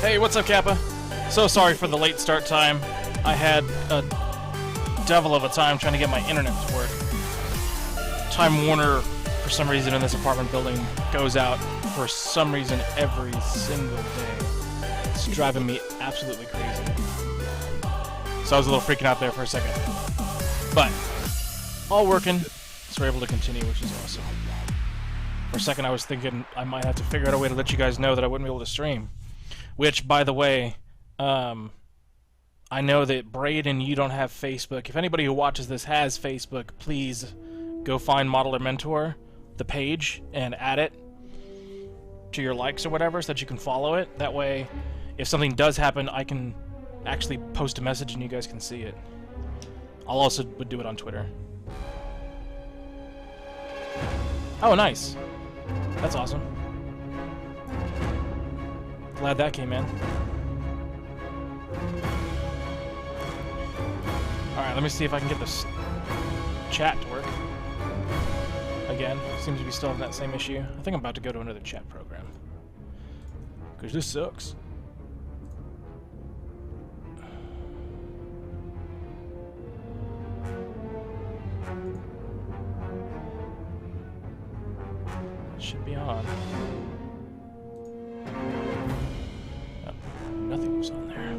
Hey, what's up, Kappa? So sorry for the late start time. I had a devil of a time trying to get my internet to work. Time Warner, for some reason, in this apartment building goes out for some reason every single day. It's driving me absolutely crazy. So I was a little freaking out there for a second. But, all working, so we're able to continue, which is awesome. For a second I was thinking I might have to figure out a way to let you guys know that I wouldn't be able to stream. Which, by the way, I know that Braden, you don't have Facebook. If anybody who watches this has Facebook, please go find Modeler Mentor, the page, and add it to your likes or whatever so that you can follow it. That way, if something does happen, I can actually post a message and you guys can see it. I'll also would do it on Twitter. Oh, nice. That's awesome. Glad that came in. Alright, let me see if I can get this chat to work. Again, seems to be still having that same issue. I think I'm about to go to another chat program. Because this sucks. It should be on. Nothing was on there.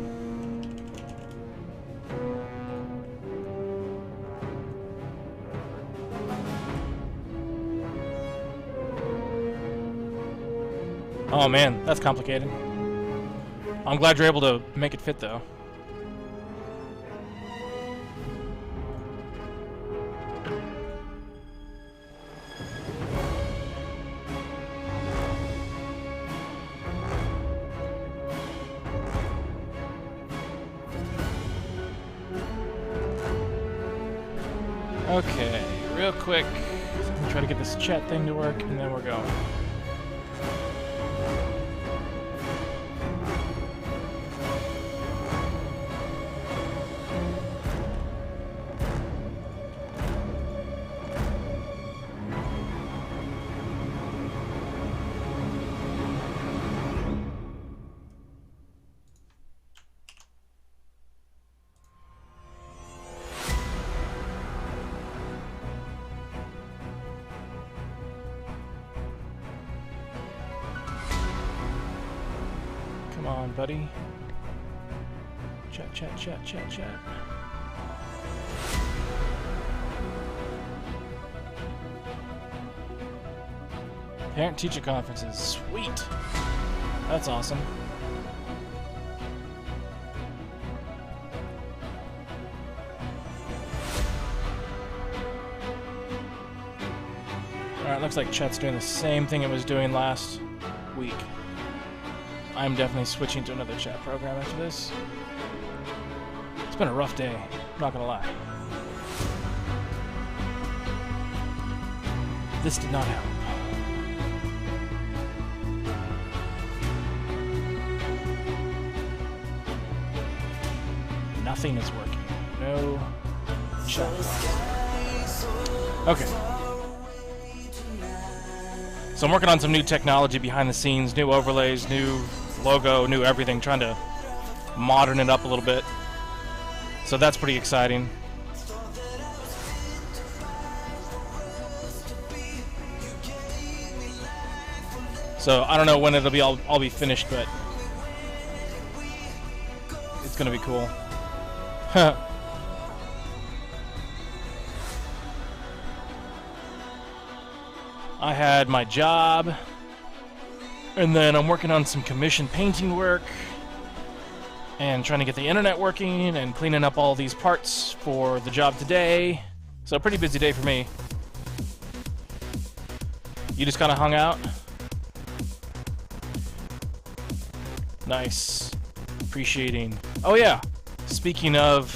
Oh man, that's complicated. I'm glad you're able to make it fit though. Okay, real quick, let me try to get this chat thing to work, and then we're going. Come on, buddy. Chat, chat, chat, chat, chat. Parent-teacher conferences. Sweet! That's awesome. Alright, looks like chat's doing the same thing it was doing last week. I'm definitely switching to another chat program after this. It's been a rough day, I'm not gonna lie. This did not help. Nothing is working. No chat. Okay. So I'm working on some new technology behind the scenes, new overlays, new logo, new everything, trying to modern it up a little bit. So that's pretty exciting. So I don't know when it'll be all be finished, but it's gonna be cool. I had my job, and then I'm working on some commission painting work, and trying to get the internet working, and cleaning up all these parts for the job today. So a pretty busy day for me. You just kind of hung out? Nice. Appreciating. Oh yeah, speaking of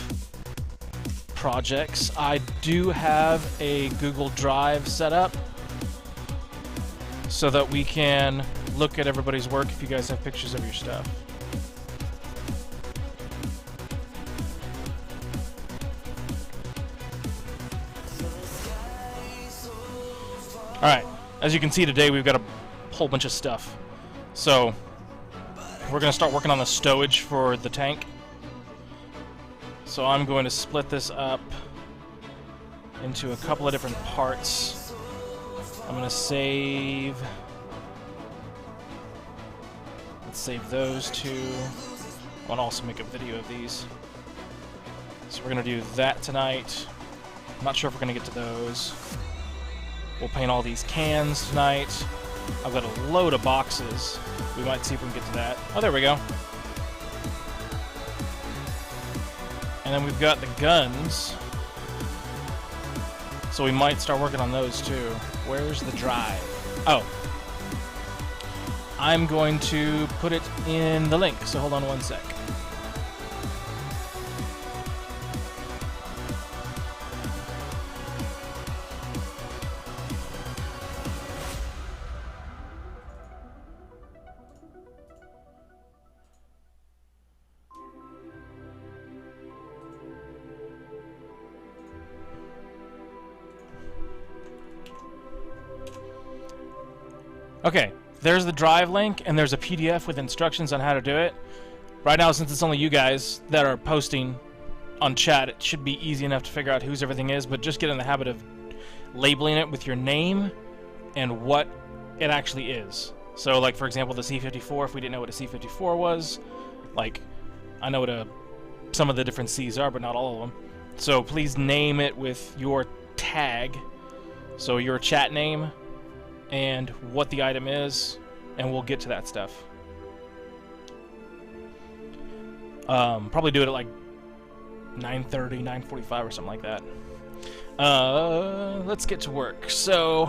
projects, I do have a Google Drive set up. so that we can look at everybody's work if you guys have pictures of your stuff. Alright, as you can see today, we've got a whole bunch of stuff. So, we're going to start working on the stowage for the tank. So I'm going to split this up into a couple of different parts. I'm going to save... Let's save those two. I want to also make a video of these. So we're going to do that tonight. I'm not sure if we're going to get to those. We'll paint all these cans tonight. I've got a load of boxes. We might see if we can get to that. Oh, there we go. And then we've got the guns. So we might start working on those too. Where's the drive? Oh. I'm going to put it in the link, so hold on one sec. Okay, there's the drive link, and there's a PDF with instructions on how to do it. Right now, since it's only you guys that are posting on chat, it should be easy enough to figure out whose everything is, but just get in the habit of labeling it with your name and what it actually is. So, like, for example, the C-54, if we didn't know what a C-54 was, like, I know what some of the different Cs are, but not all of them. So please name it with your tag, so your chat name, and what the item is, and we'll get to that stuff. Probably do it at like 9:30, 9:45 or something like that. Let's get to work. So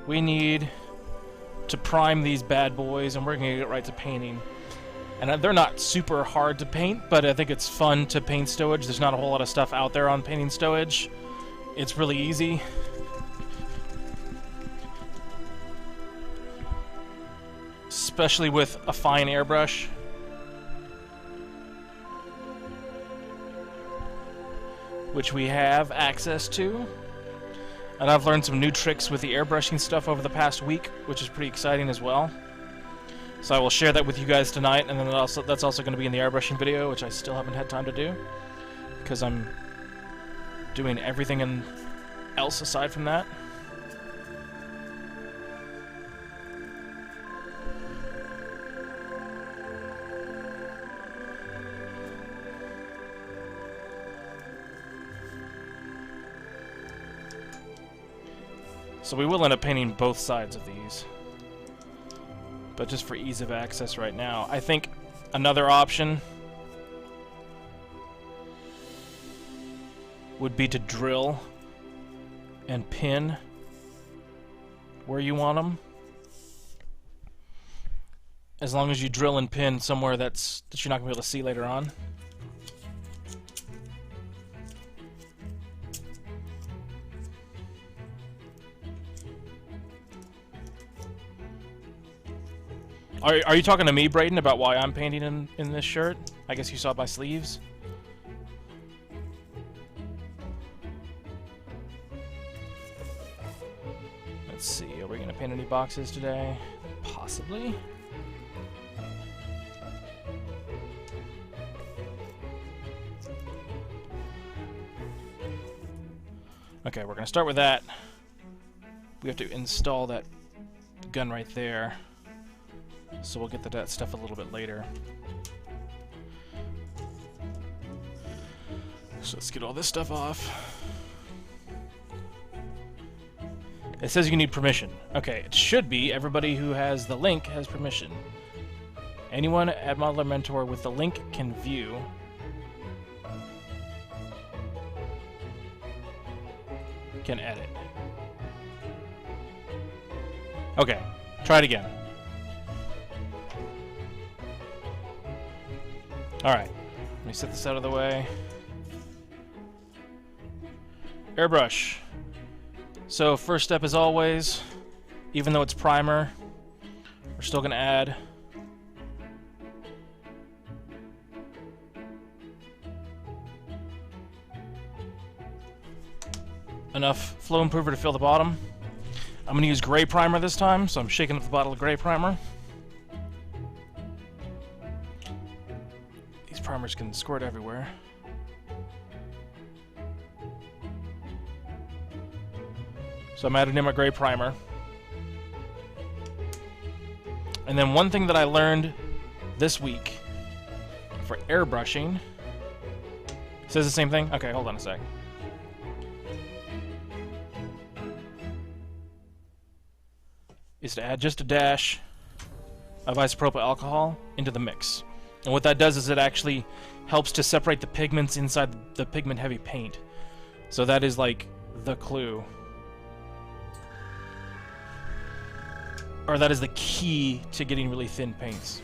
we need to prime these bad boys, and we're gonna get right to painting. And they're not super hard to paint, but I think it's fun to paint stowage. There's not a whole lot of stuff out there on painting stowage. It's really easy. Especially with a fine airbrush. Which we have access to. And I've learned some new tricks with the airbrushing stuff over the past week, which is pretty exciting as well. So I will share that with you guys tonight, and then that's also going to be in the airbrushing video, which I still haven't had time to do, because I'm doing everything else aside from that. So we will end up painting both sides of these. But just for ease of access right now, I think another option would be to drill and pin where you want them. As long as you drill and pin somewhere that you're not going to be able to see later on. Are you talking to me, Braden, about why I'm painting in this shirt? I guess you saw my sleeves. Let's see, are we going to paint any boxes today? Possibly. Okay, we're going to start with that. We have to install that gun right there. So we'll get to that stuff a little bit later. So let's get all this stuff off. It says you need permission. Okay, it should be everybody who has the link has permission. Anyone at Modeler Mentor with the link can view. Can edit. Okay, try it again. Alright, let me set this out of the way. Airbrush. So first step as always, Even though it's primer, we're still going to add enough flow improver to fill the bottom. I'm going to use gray primer this time, so I'm shaking up the bottle of gray primer. These primers can squirt everywhere. So I'm adding in my gray primer. And then one thing that I learned this week for airbrushing, says the same thing? Okay, hold on a sec. Is to add just a dash of isopropyl alcohol into the mix. And what that does is it actually helps to separate the pigments inside the pigment heavy paint. So that is like the clue. Or that is the key to getting really thin paints.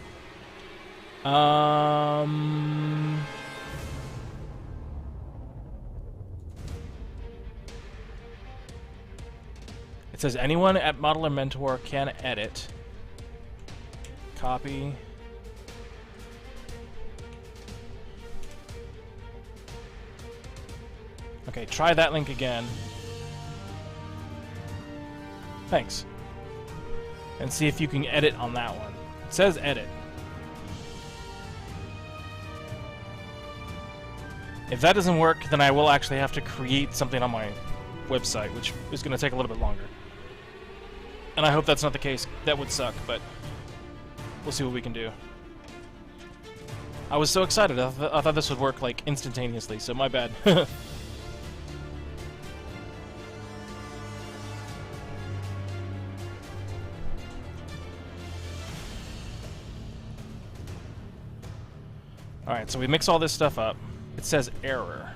It says anyone at Modeler Mentor can edit. Copy. Okay, try that link again. Thanks. And see if you can edit on that one. It says edit. If that doesn't work, then I will actually have to create something on my website, which is going to take a little bit longer. And I hope that's not the case. That would suck, but we'll see what we can do. I was so excited. I thought this would work like instantaneously, so my bad. Alright, so we mix all this stuff up. It says error.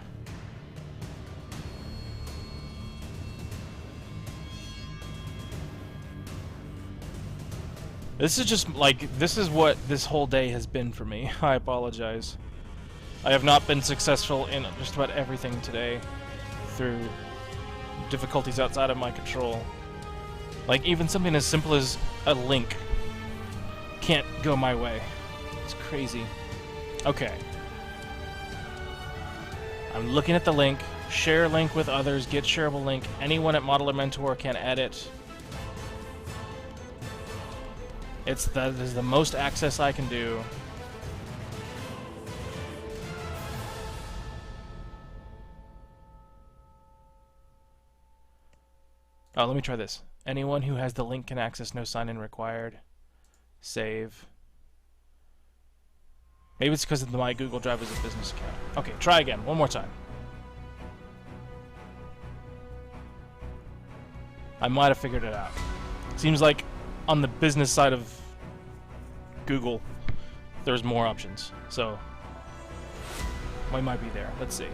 This is just like, this is what this whole day has been for me. I apologize. I have not been successful in just about everything today through difficulties outside of my control. Like, even something as simple as a link can't go my way. It's crazy. Okay. I'm looking at the link. Share link with others. Get shareable link. Anyone at Modeler Mentor can edit. That is the most access I can do. Oh, let me try this. Anyone who has the link can access, no sign-in required. Save. Maybe it's because my Google Drive is a business account. Okay, try again. One more time. I might have figured it out. Seems like on the business side of Google, there's more options. So, we might be there. Let's see.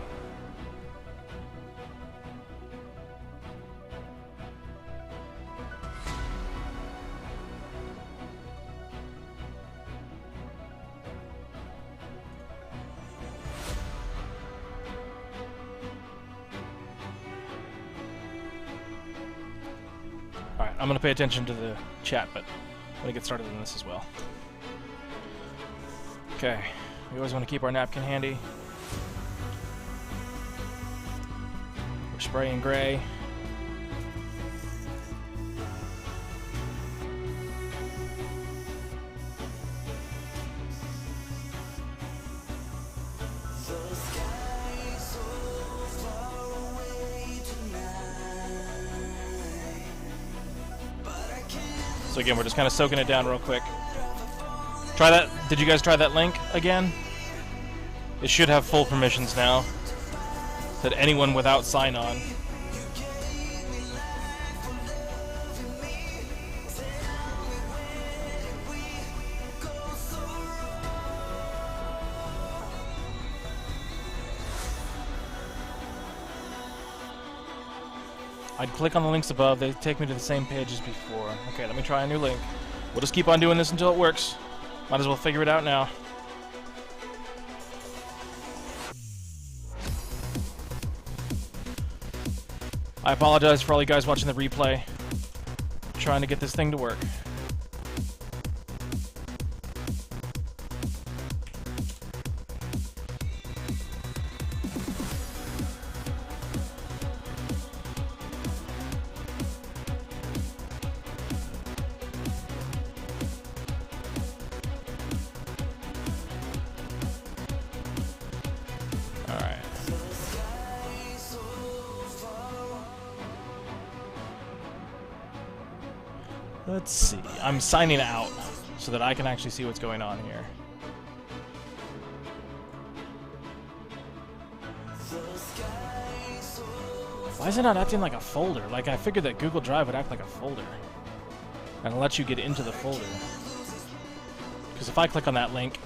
Alright, I'm going to pay attention to the chat, but I'm going to get started on this as well. Okay, we always want to keep our napkin handy. We're spraying gray. So again, we're just kind of soaking it down real quick. Try that. Did you guys try that link again? It should have full permissions now. That anyone without sign-on. I'd click on the links above, they take me to the same page as before. Okay, let me try a new link. We'll just keep on doing this until it works. Might as well figure it out now. I apologize for all you guys watching the replay. trying to get this thing to work. Let's see. I'm signing out so that I can actually see what's going on here. Why is it not acting like a folder? Like, I figured that Google Drive would act like a folder and let you get into the folder. Because if I click on that link,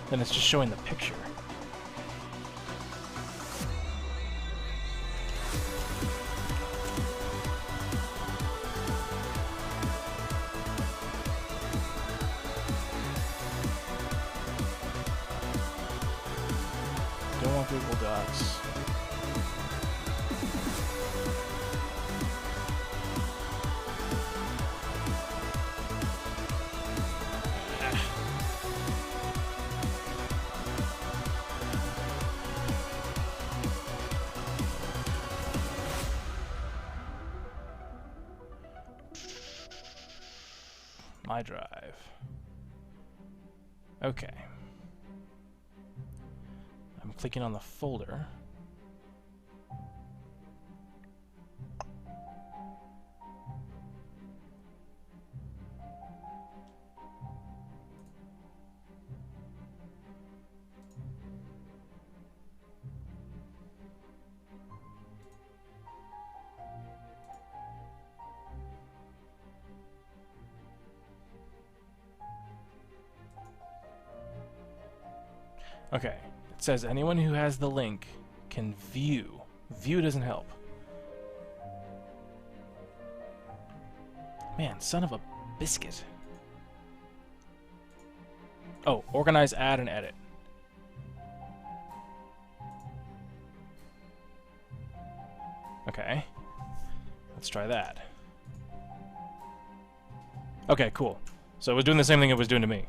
then it's just showing the picture. Don't want Google Docs. My drive. Okay. I'm clicking on the folder. Okay, it says anyone who has the link can view. View doesn't help. Man, son of a biscuit. Oh, organize, add, and edit. Okay, let's try that. Okay, cool. So it was doing the same thing it was doing to me.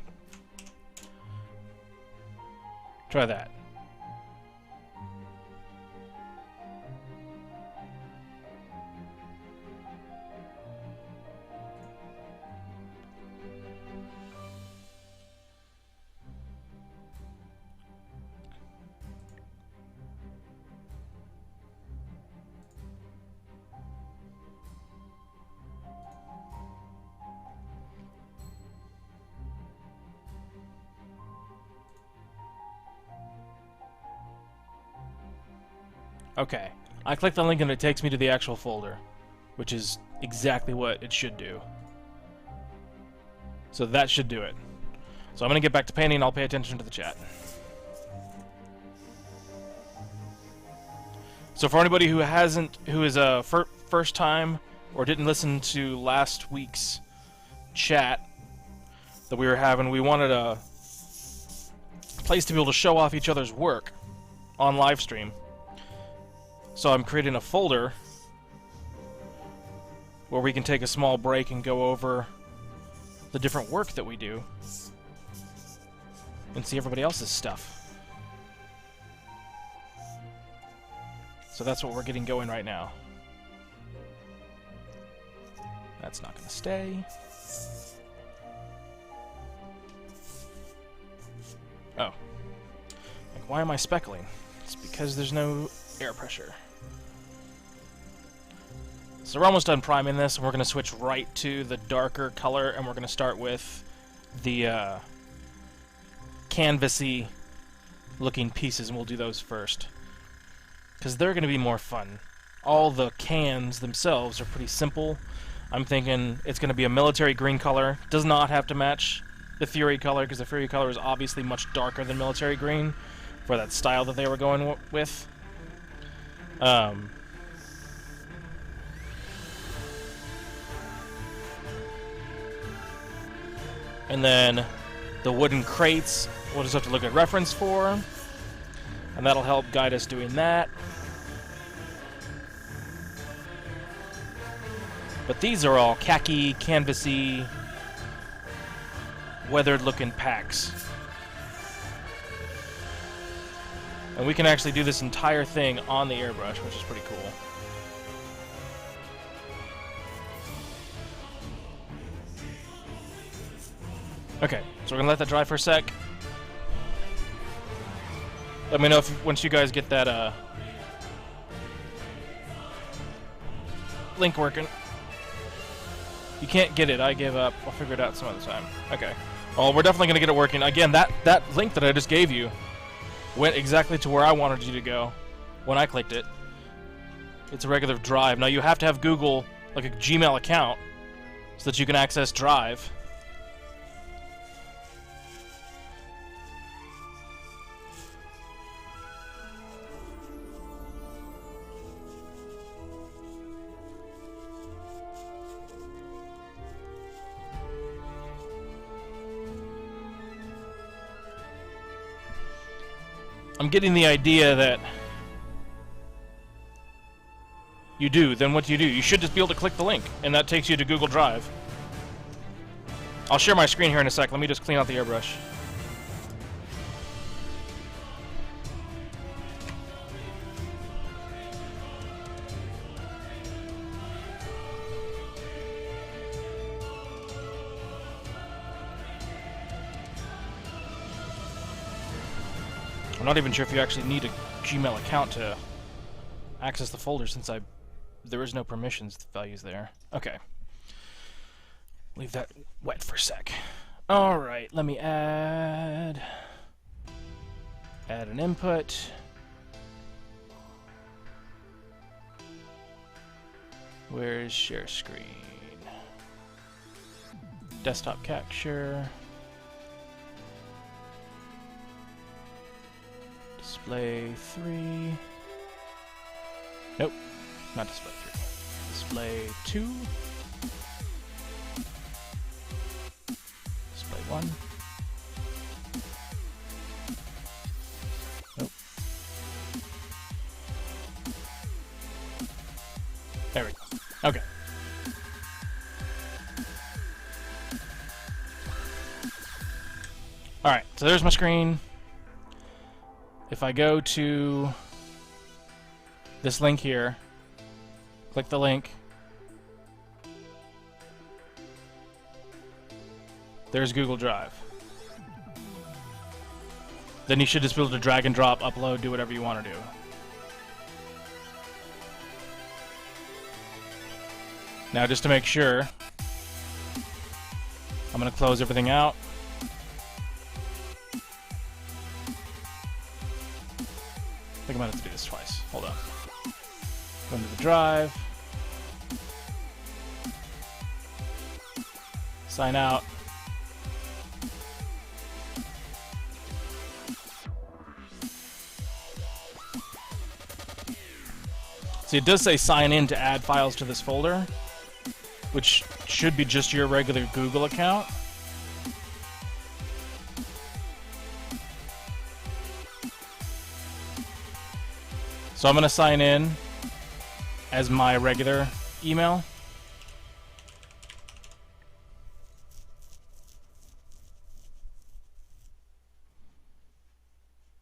Try that. Okay, I click the link and it takes me to the actual folder, which is exactly what it should do. So that should do it. So I'm going to get back to painting, I'll pay attention to the chat. So for anybody who is a first time or didn't listen to last week's chat that we were having, we wanted a place to be able to show off each other's work on live stream. So I'm creating a folder where we can take a small break and go over the different work that we do and see everybody else's stuff. So that's what we're getting going right now. That's not going to stay. Oh. Like, why am I speckling? It's because there's no air pressure. So we're almost done priming this, and we're going to switch right to the darker color, and we're going to start with the canvasy looking pieces, and we'll do those first. Because they're going to be more fun. All the cans themselves are pretty simple. I'm thinking it's going to be a military green color. Does not have to match the Fury color, because the Fury color is obviously much darker than military green for that style that they were going with. And then the wooden crates, we'll just have to look at reference for, and that'll help guide us doing that. But these are all khaki, canvasy, weathered-looking packs. And we can actually do this entire thing on the airbrush, which is pretty cool. Okay, so we're gonna let that dry for a sec. Let me know if once you guys get that link working. You can't get it. I gave up. I'll figure it out some other time. Okay. Well, we're definitely gonna get it working. Again, that link that I just gave you went exactly to where I wanted you to go when I clicked it. It's a regular Drive. Now you have to have Google, like a Gmail account, so that you can access Drive. I'm getting the idea that you do. Then what do? You should just be able to click the link, and that takes you to Google Drive. I'll share my screen here in a sec. Let me just clean out the airbrush. I'm not even sure if you actually need a Gmail account to access the folder, since there is no permissions values there. Okay. Leave that wet for a sec. Alright, let me add an input. Where's share screen? Desktop capture. Display 3. Nope, not display 3. Display 2. Display 1. Nope. There we go. Okay. Alright, so there's my screen. If I go to this link here, click the link, there's Google Drive. Then you should just be able to drag and drop, upload, do whatever you want to do. Now, just to make sure, I'm going to close everything out. I think I'm going to have to do this twice. Hold on. Go into the drive. Sign out. See, it does say sign in to add files to this folder, which should be just your regular Google account. So I'm going to sign in as my regular email.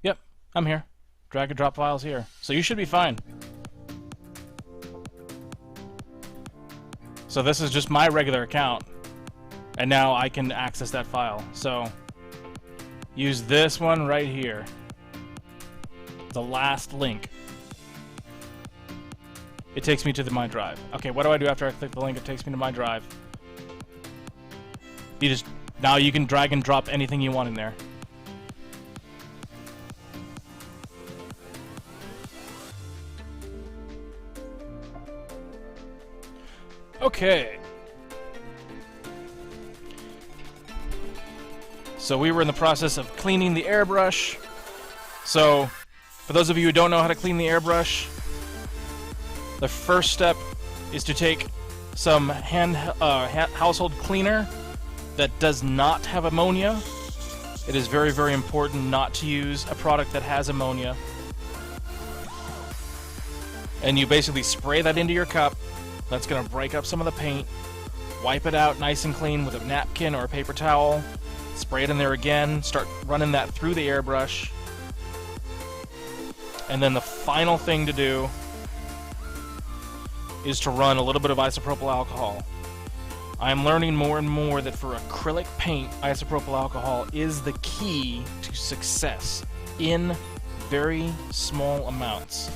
Yep, I'm here. Drag and drop files here. So you should be fine. So this is just my regular account, and now I can access that file. So use this one right here, the last link. It takes me to my drive. Okay, what do I do after I click the link? It takes me to my drive. Now you can drag and drop anything you want in there. Okay. So we were in the process of cleaning the airbrush. So, for those of you who don't know how to clean the airbrush, the first step is to take some household cleaner that does not have ammonia. It is very, very important not to use a product that has ammonia. And you basically spray that into your cup, That's going to break up some of the paint. Wipe it out nice and clean with a napkin or a paper towel. Spray it in there again. Start running that through the airbrush. And then the final thing to do is to run a little bit of isopropyl alcohol. I'm learning more and more that for acrylic paint, isopropyl alcohol is the key to success in very small amounts.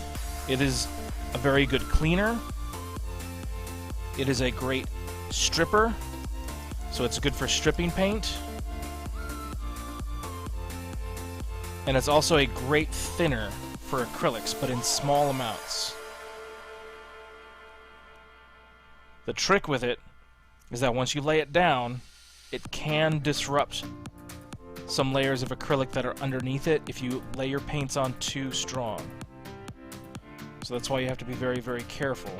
It is a very good cleaner. It is a great stripper, so it's good for stripping paint. And it's also a great thinner for acrylics, but in small amounts. The trick with it is that once you lay it down, it can disrupt some layers of acrylic that are underneath it if you lay your paints on too strong. So that's why you have to be very, very careful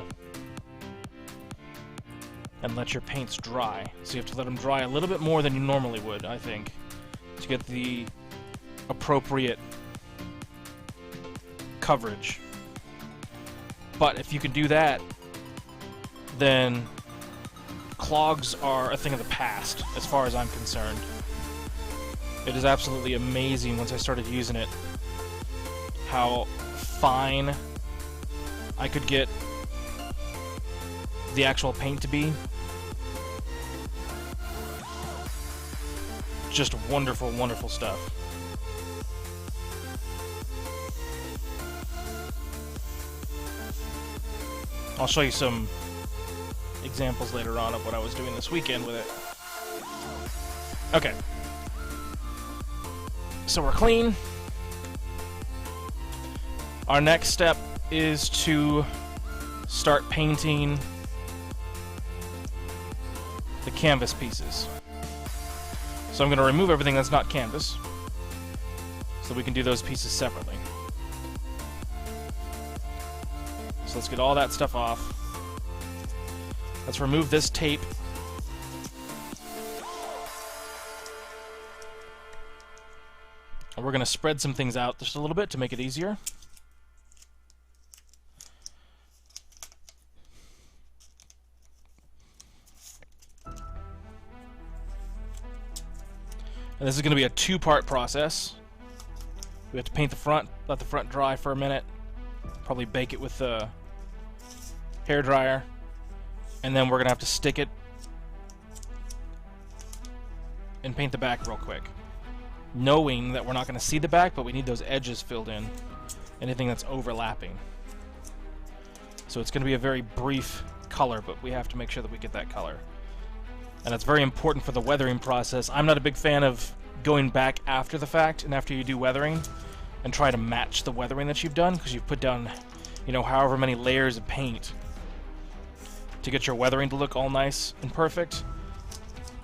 and let your paints dry. So you have to let them dry a little bit more than you normally would, I think, to get the appropriate coverage. But if you can do that, then clogs are a thing of the past, as far as I'm concerned. It is absolutely amazing once I started using it, how fine I could get the actual paint to be. Just wonderful, wonderful stuff. I'll show you some examples later on of what I was doing this weekend with it. Okay. So we're clean. Our next step is to start painting the canvas pieces. So I'm going to remove everything that's not canvas, so we can do those pieces separately. So let's get all that stuff off. Let's remove this tape. And we're going to spread some things out just a little bit to make it easier. And this is going to be a two-part process. We have to paint the front, let the front dry for a minute, probably bake it with the hair dryer, and then we're going to have to stick it and paint the back real quick. Knowing that we're not going to see the back, but we need those edges filled in, anything that's overlapping. So it's going to be a very brief color, but we have to make sure that we get that color. And that's very important for the weathering process. I'm not a big fan of going back after the fact and after you do weathering and try to match the weathering that you've done, because you've put down, you know, however many layers of paint to get your weathering to look all nice and perfect.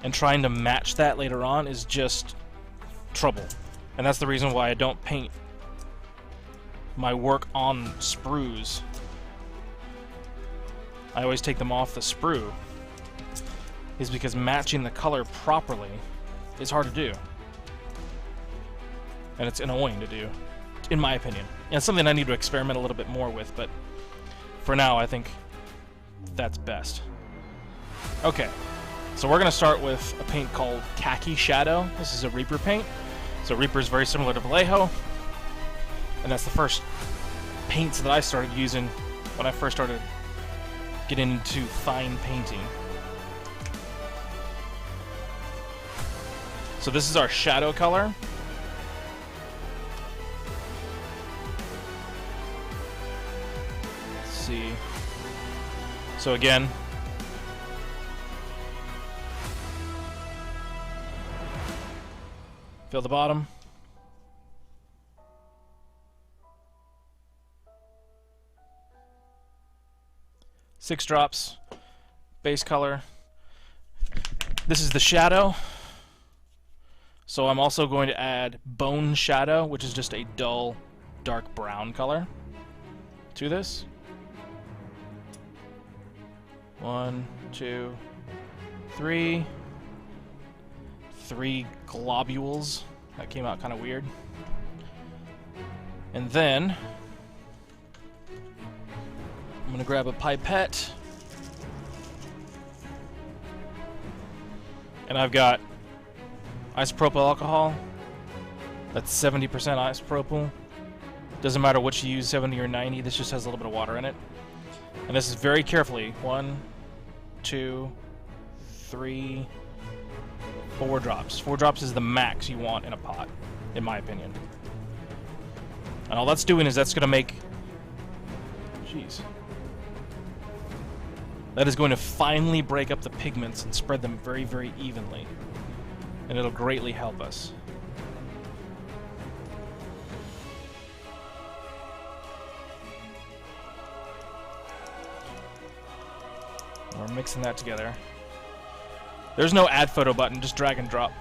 And trying to match that later on is just trouble. And that's the reason why I don't paint my work on sprues. I always take them off the sprue, is because matching the color properly is hard to do. And it's annoying to do, in my opinion. And it's something I need to experiment a little bit more with, but for now I think that's best. Okay, so we're going to start with a paint called Khaki Shadow. This is a Reaper paint. So Reaper is very similar to Vallejo, and that's the first paints that I started using when I first started getting into fine painting. So this is our shadow color. Let's see. So again, fill the bottom. Six drops, base color. This is the shadow. So I'm also going to add Bone Shadow, which is just a dull, dark brown color to this. 1, 2, 3. 3 globules. That came out kind of weird. And then I'm going to grab a pipette And I've got isopropyl alcohol. That's 70% isopropyl. Doesn't matter what you use, 70 or 90. This just has a little bit of water in it. And this is very carefully 1, 2, 3, 4 drops. 4 drops is the max you want in a pot, in my opinion. And all that's doing is that's going to make... Jeez. That is going to finely break up the pigments and spread them very, very evenly. And it'll greatly help us. We're mixing that together. There's no add photo button, just drag and drop.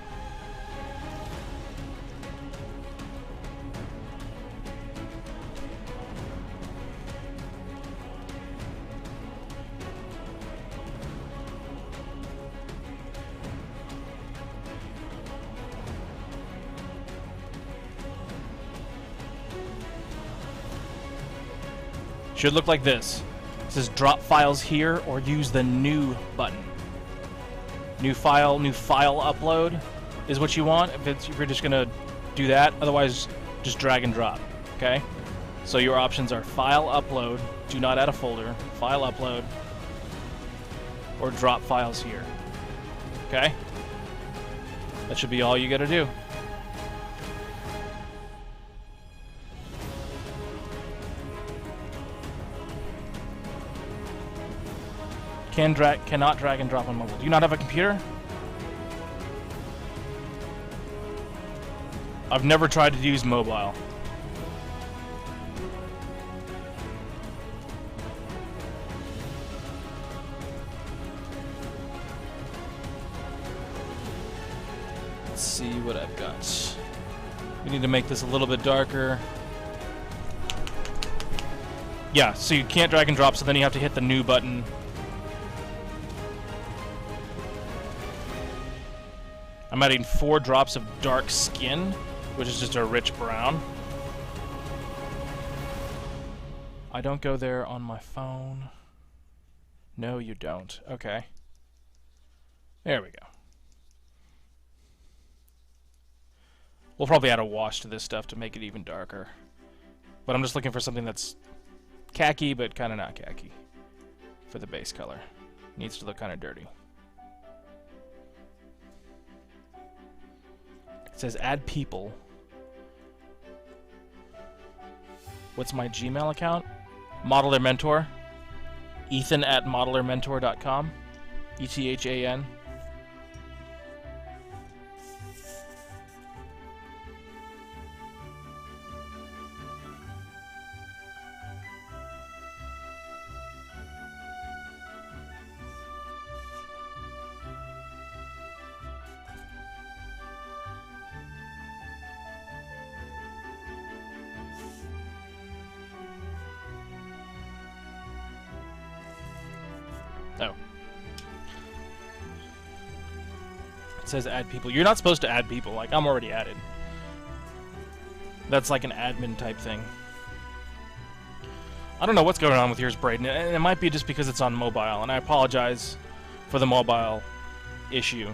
Should look like this. It says drop files here or use the new button. New file upload is what you want if you're just gonna do that. Otherwise, just drag and drop. Okay? So your options are file upload, do not add a folder, file upload, or drop files here. Okay? That should be all you gotta do. Cannot drag and drop on mobile. Do you not have a computer? I've never tried to use mobile. Let's see what I've got. We need to make this a little bit darker. Yeah, so you can't drag and drop, so then you have to hit the new button. I'm adding 4 drops of dark skin, which is just a rich brown. I don't go there on my phone. No, you don't. Okay. There we go. We'll probably add a wash to this stuff to make it even darker. But I'm just looking for something that's khaki, but kind of not khaki for the base color. Needs to look kind of dirty. It says add people. What's my Gmail account? Modeler Mentor. Ethan at modelermentor.com. ETHAN. Oh. It says add people. You're not supposed to add people. Like, I'm already added. That's like an admin type thing. I don't know what's going on with yours, Braden. And it might be just because it's on mobile, and I apologize for the mobile issue.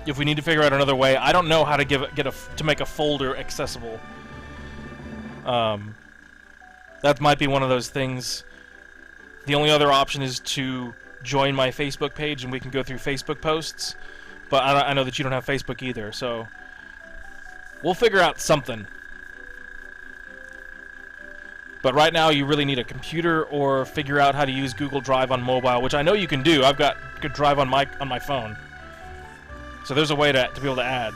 If we need to figure out another way, I don't know how to to make a folder accessible. That might be one of those things. The only other option is to join my Facebook page and we can go through Facebook posts. But I know that you don't have Facebook either, so we'll figure out something. But right now you really need a computer or figure out how to use Google Drive on mobile, which I know you can do. I've got good Drive on my phone. So there's a way to be able to add.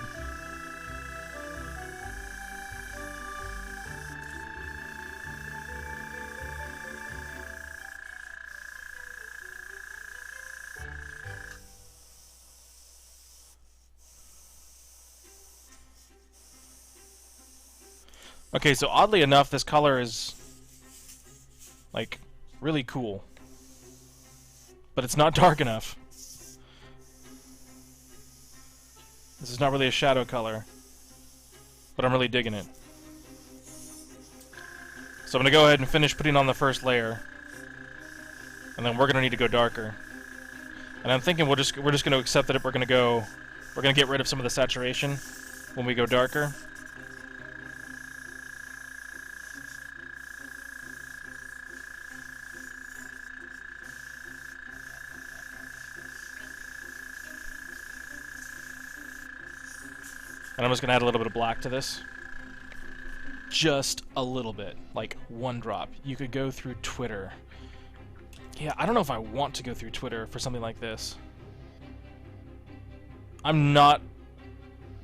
Okay, so oddly enough, this color is, like, really cool. But it's not dark enough. This is not really a shadow color. But I'm really digging it. So I'm going to go ahead and finish putting on the first layer. And then we're going to need to go darker. And I'm thinking we're just going to accept that we're going to get rid of some of the saturation when we go darker. And I'm just going to add a little bit of black to this. Just a little bit, like 1 drop. You could go through Twitter. Yeah, I don't know if I want to go through Twitter for something like this. I'm not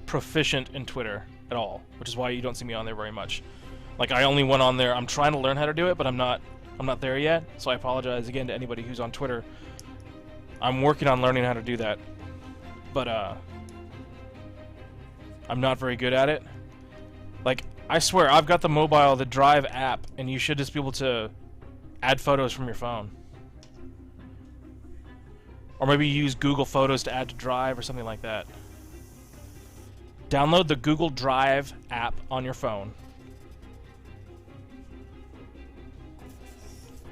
proficient in Twitter at all, which is why you don't see me on there very much. Like, I only went on there. I'm trying to learn how to do it, but I'm not there yet. So I apologize again to anybody who's on Twitter. I'm working on learning how to do that, but I'm not very good at it. Like, I swear, I've got the Drive app, and you should just be able to add photos from your phone. Or maybe use Google Photos to add to Drive or something like that. Download the Google Drive app on your phone.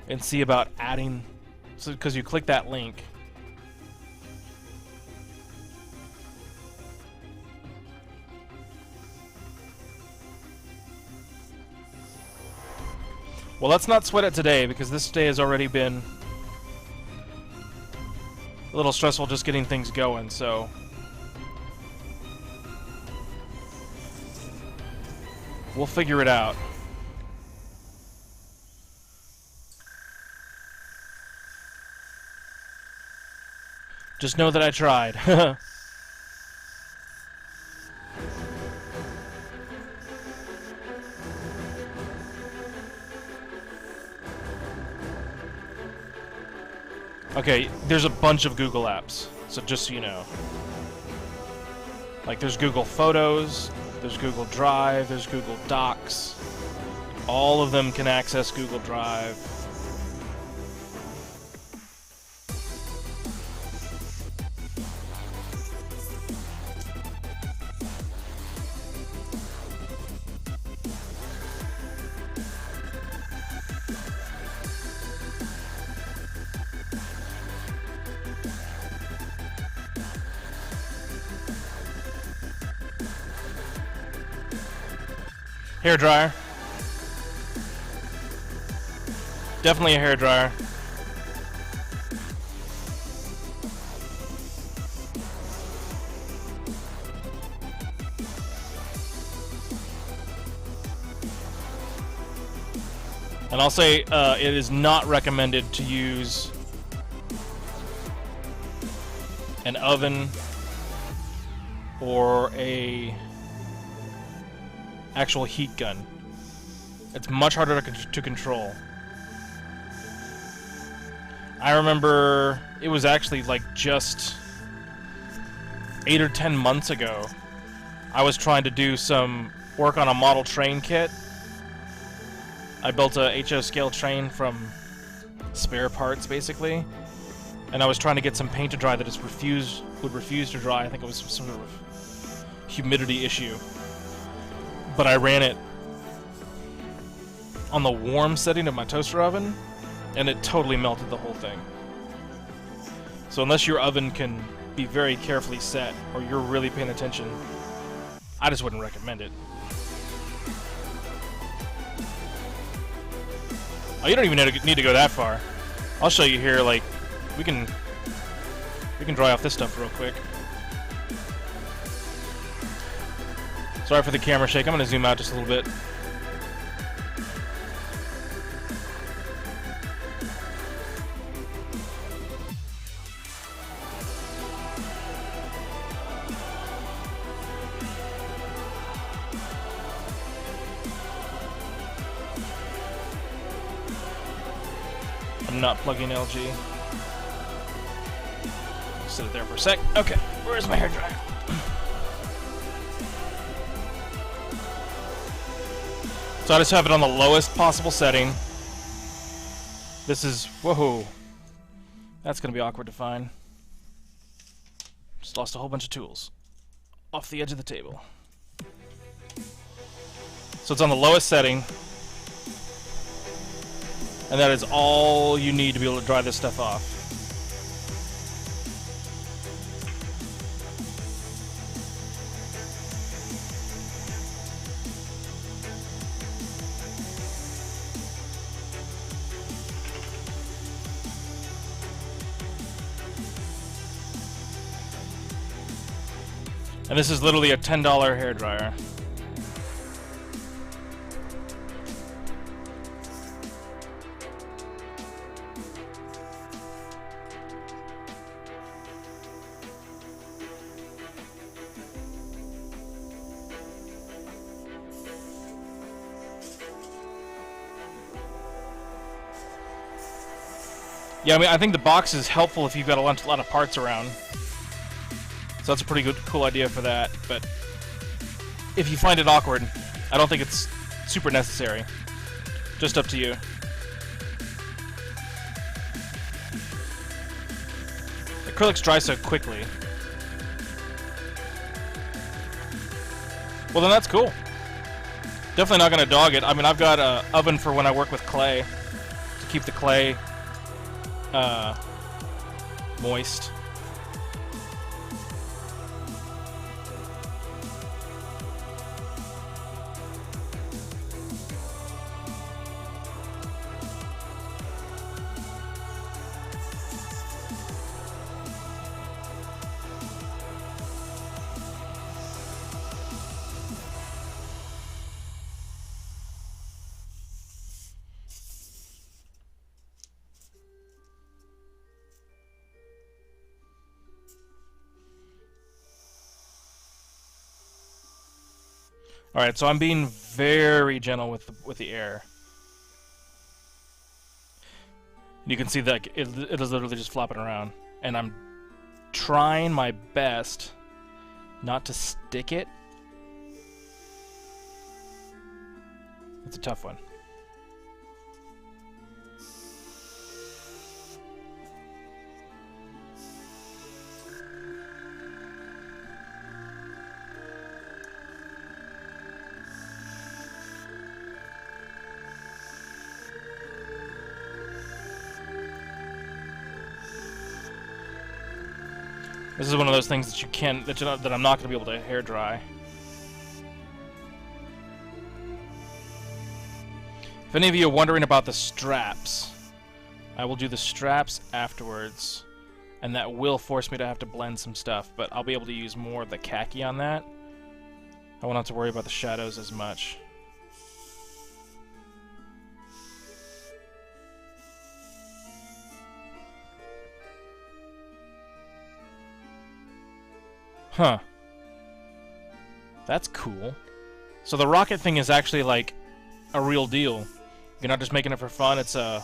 And see about adding, because you click that link. Well, let's not sweat it today, because this day has already been a little stressful just getting things going, so we'll figure it out. Just know that I tried. Okay, there's a bunch of Google apps, so just so you know. Like, there's Google Photos, there's Google Drive, there's Google Docs. All of them can access Google Drive. Hair dryer. Definitely a hair dryer. And I'll say it is not recommended to use an oven or a actual heat gun. It's much harder to control. I remember it was actually like just 8 or 10 months ago. I was trying to do some work on a model train kit. I built a HO scale train from spare parts, basically, and I was trying to get some paint to dry that just would refuse to dry. I think it was some sort of humidity issue. But I ran it on the warm setting of my toaster oven, and it totally melted the whole thing. So unless your oven can be very carefully set, or you're really paying attention, I just wouldn't recommend it. Oh, you don't even need to go that far. I'll show you here, like, we can dry off this stuff real quick. Sorry for the camera shake. I'm going to zoom out just a little bit. I'm not plugging LG. Sit it there for a sec. Okay, where's my hairdryer? So I just have it on the lowest possible setting. This is, whoa, that's gonna be awkward to find. Just lost a whole bunch of tools off the edge of the table. So it's on the lowest setting, and that is all you need to be able to dry this stuff off. And this is literally a $10 hairdryer. Yeah, I mean, I think the box is helpful if you've got a lot of parts around. So that's a pretty cool idea for that. But if you find it awkward, I don't think it's super necessary. Just up to you. Acrylics dry so quickly. Well, then that's cool. Definitely not going to dog it. I mean, I've got an oven for when I work with clay to keep the clay moist. Alright, so I'm being very gentle with the air. You can see that it is literally just flopping around. And I'm trying my best not to stick it. It's a tough one. This is one of those things that you can't, that I'm not going to be able to hair dry. If any of you are wondering about the straps, I will do the straps afterwards, and that will force me to have to blend some stuff, but I'll be able to use more of the khaki on that. I won't have to worry about the shadows as much. Huh. That's cool. So the rocket thing is actually like a real deal. You're not just making it for fun. It's a...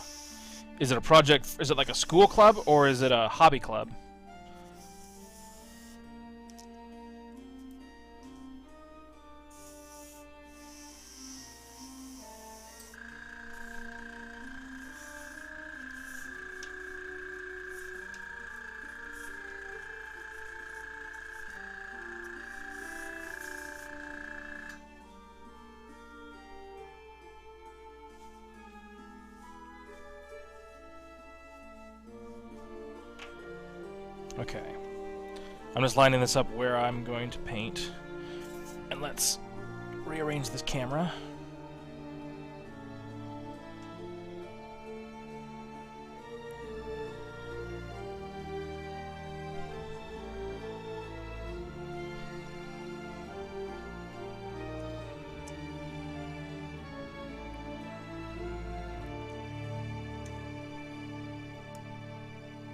Is it a project? Is it like a school club or is it a hobby club? Okay. I'm just lining this up where I'm going to paint. And let's rearrange this camera.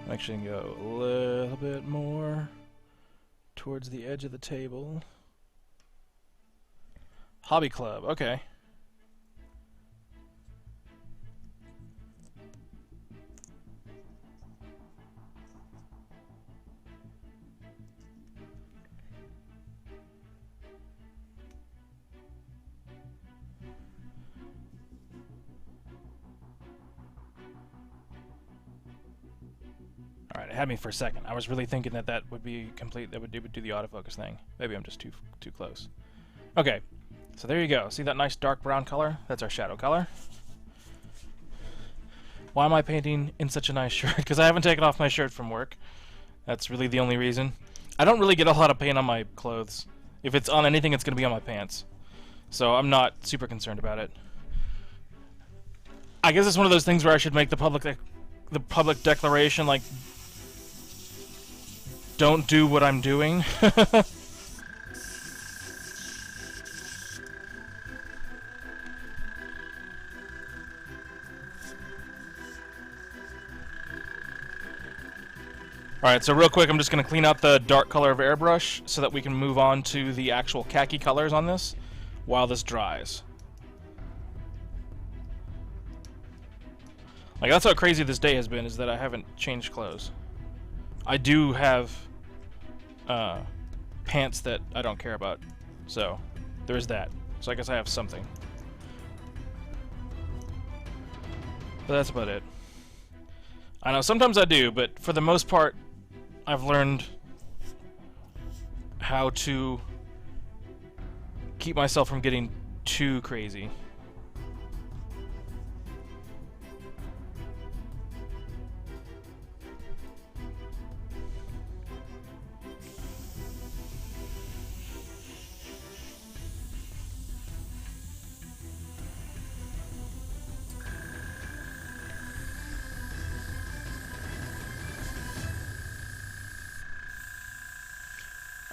I'm actually going to go a little bit more towards the edge of the table. Hobby club, okay. Alright, it had me for a second. I was really thinking that that would be complete, that would do the autofocus thing. Maybe I'm just too close. Okay, so there you go. See that nice dark brown color? That's our shadow color. Why am I painting in such a nice shirt? Because I haven't taken off my shirt from work. That's really the only reason. I don't really get a lot of paint on my clothes. If it's on anything, it's going to be on my pants. So I'm not super concerned about it. I guess it's one of those things where I should make the public declaration, like, don't do what I'm doing. Alright, so real quick, I'm just going to clean out the dark color of airbrush so that we can move on to the actual khaki colors on this while this dries. Like, that's how crazy this day has been, is that I haven't changed clothes. I do have pants that I don't care about, so there's that. So I guess I have something. But that's about it. I know, sometimes I do, but for the most part, I've learned how to keep myself from getting too crazy.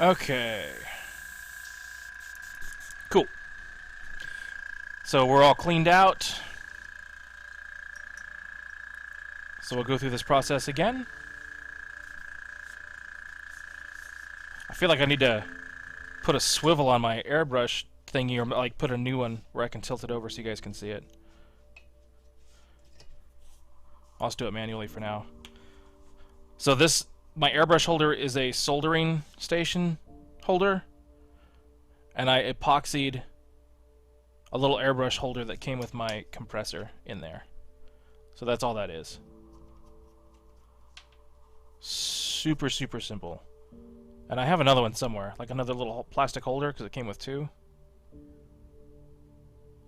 Okay. Cool. So we're all cleaned out. So we'll go through this process again. I feel like I need to put a swivel on my airbrush thingy, or like put a new one where I can tilt it over so you guys can see it. I'll just do it manually for now. So this, my airbrush holder is a soldering station holder, and I epoxied a little airbrush holder that came with my compressor in there. So that's all that is. Super, super simple. And I have another one somewhere, like another little plastic holder, because it came with two.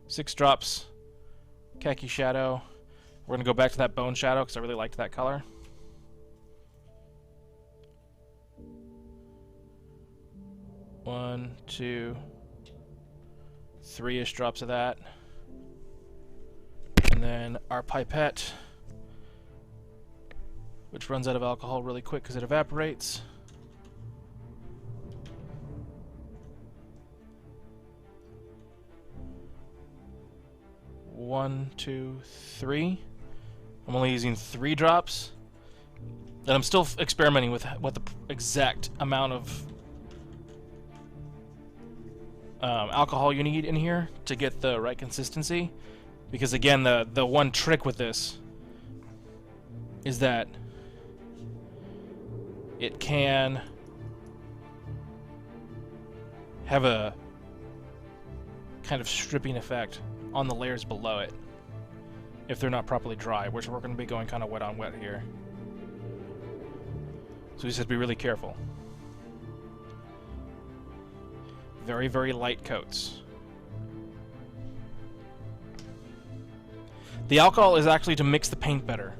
6 drops, khaki shadow. We're going to go back to that bone shadow because I really liked that color. One, two, 3-ish drops of that. And then our pipette, which runs out of alcohol really quick because it evaporates. One, two, 3. I'm only using 3 drops. And I'm still experimenting with what the exact amount of alcohol you need in here to get the right consistency. Because again, the one trick with this is that it can have a kind of stripping effect on the layers below it if they're not properly dry, which we're going to be going kind of wet on wet here. So we just have to be really careful. Very, very light coats. The alcohol is actually to mix the paint better.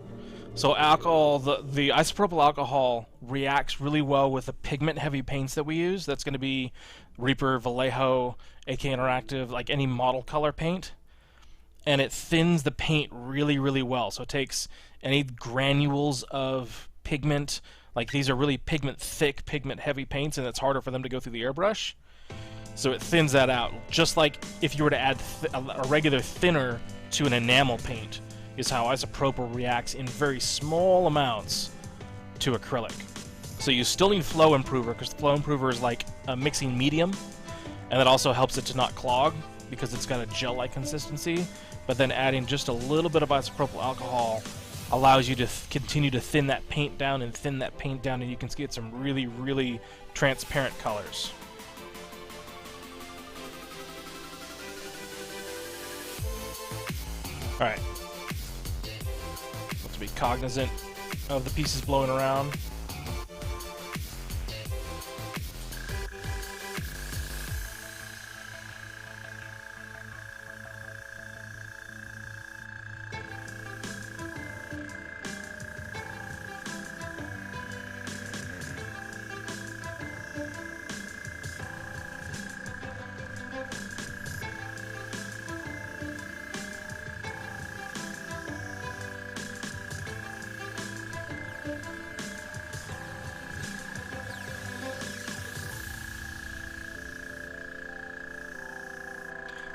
So alcohol, the isopropyl alcohol reacts really well with the pigment-heavy paints that we use. That's going to be Reaper, Vallejo, AK Interactive, like any model color paint. And it thins the paint really, really well. So it takes any granules of pigment, like these are really pigment-thick, pigment-heavy paints, and it's harder for them to go through the airbrush. So it thins that out, just like if you were to add a regular thinner to an enamel paint, is how isopropyl reacts in very small amounts to acrylic. So you still need flow improver, because the flow improver is like a mixing medium, and that also helps it to not clog because it's got a gel-like consistency. But then adding just a little bit of isopropyl alcohol allows you to continue to thin that paint down and thin that paint down, and you can get some really, really transparent colors. Alright. Let's be cognizant of the pieces blowing around.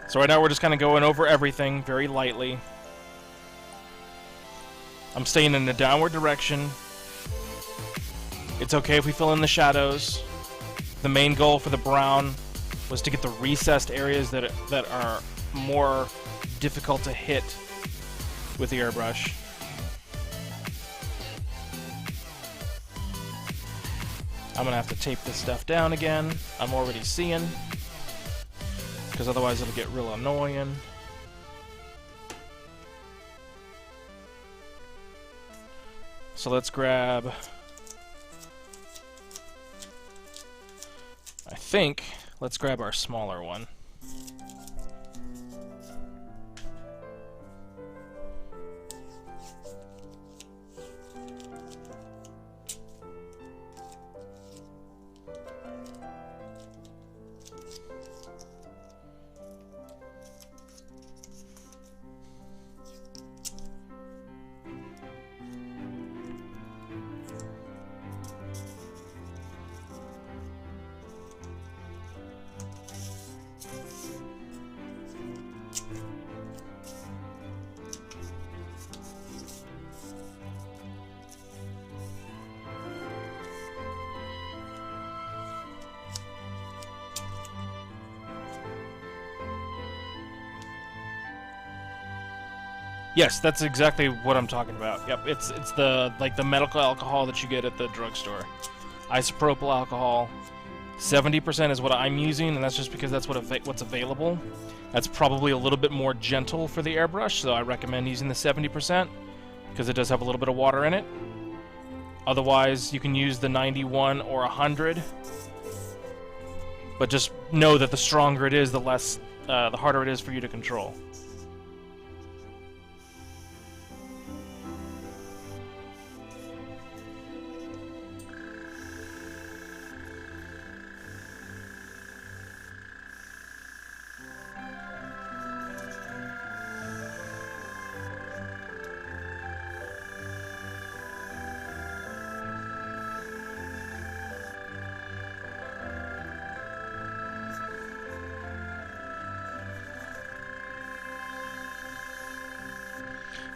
So right now we're just kind of going over everything very lightly. I'm staying in the downward direction. It's okay if we fill in the shadows. The main goal for the brown was to get the recessed areas that are more difficult to hit with the airbrush. I'm gonna have to tape this stuff down again. I'm already seeing, because otherwise it'll get real annoying. So let's grab, let's grab our smaller one. Yes, that's exactly what I'm talking about. Yep, it's the the medical alcohol that you get at the drugstore. Isopropyl alcohol. 70% is what I'm using, and that's just because that's what's available. That's probably a little bit more gentle for the airbrush, so I recommend using the 70% because it does have a little bit of water in it. Otherwise, you can use the 91 or 100. But just know that the stronger it is, the harder it is for you to control.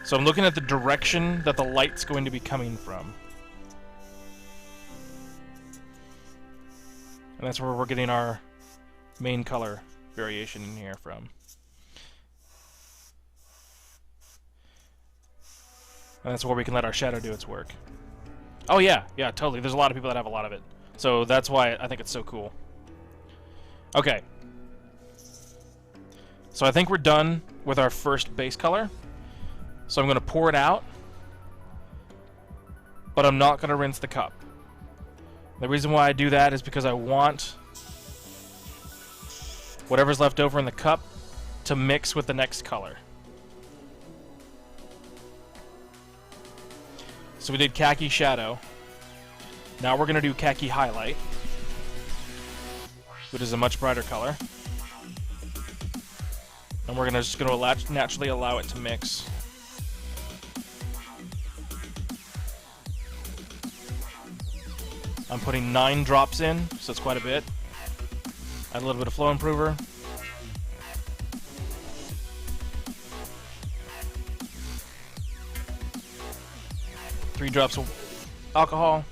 So I'm looking at the direction that the light's going to be coming from. And that's where we're getting our main color variation in here from. And that's where we can let our shadow do its work. Oh yeah, yeah, totally. There's a lot of people that have a lot of it. So that's why I think it's so cool. Okay. So I think we're done with our first base color. So I'm going to pour it out, but I'm not going to rinse the cup. The reason why I do that is because I want whatever's left over in the cup to mix with the next color. So we did khaki shadow. Now we're going to do khaki highlight, which is a much brighter color. And we're just going to naturally allow it to mix. I'm putting 9 drops in, so it's quite a bit. Add a little bit of flow improver. Three drops of alcohol.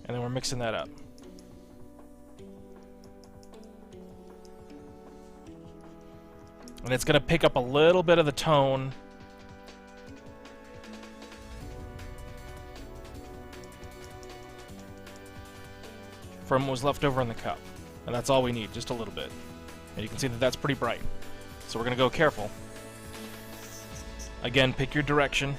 And then we're mixing that up. And it's going to pick up a little bit of the tone from what was left over in the cup. And that's all we need, just a little bit. And you can see that that's pretty bright. So we're going to go careful. Again, pick your direction.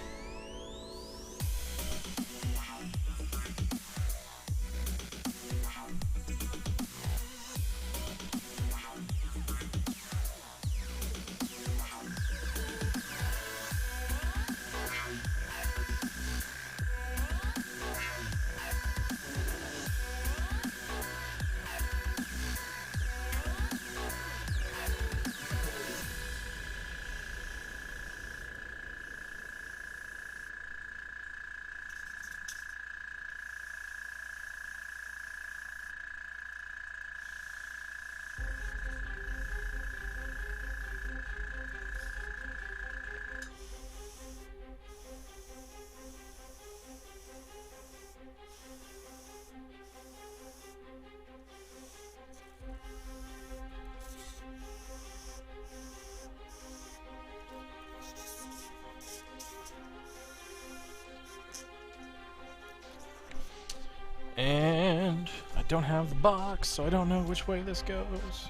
don't have the box, so I don't know which way this goes.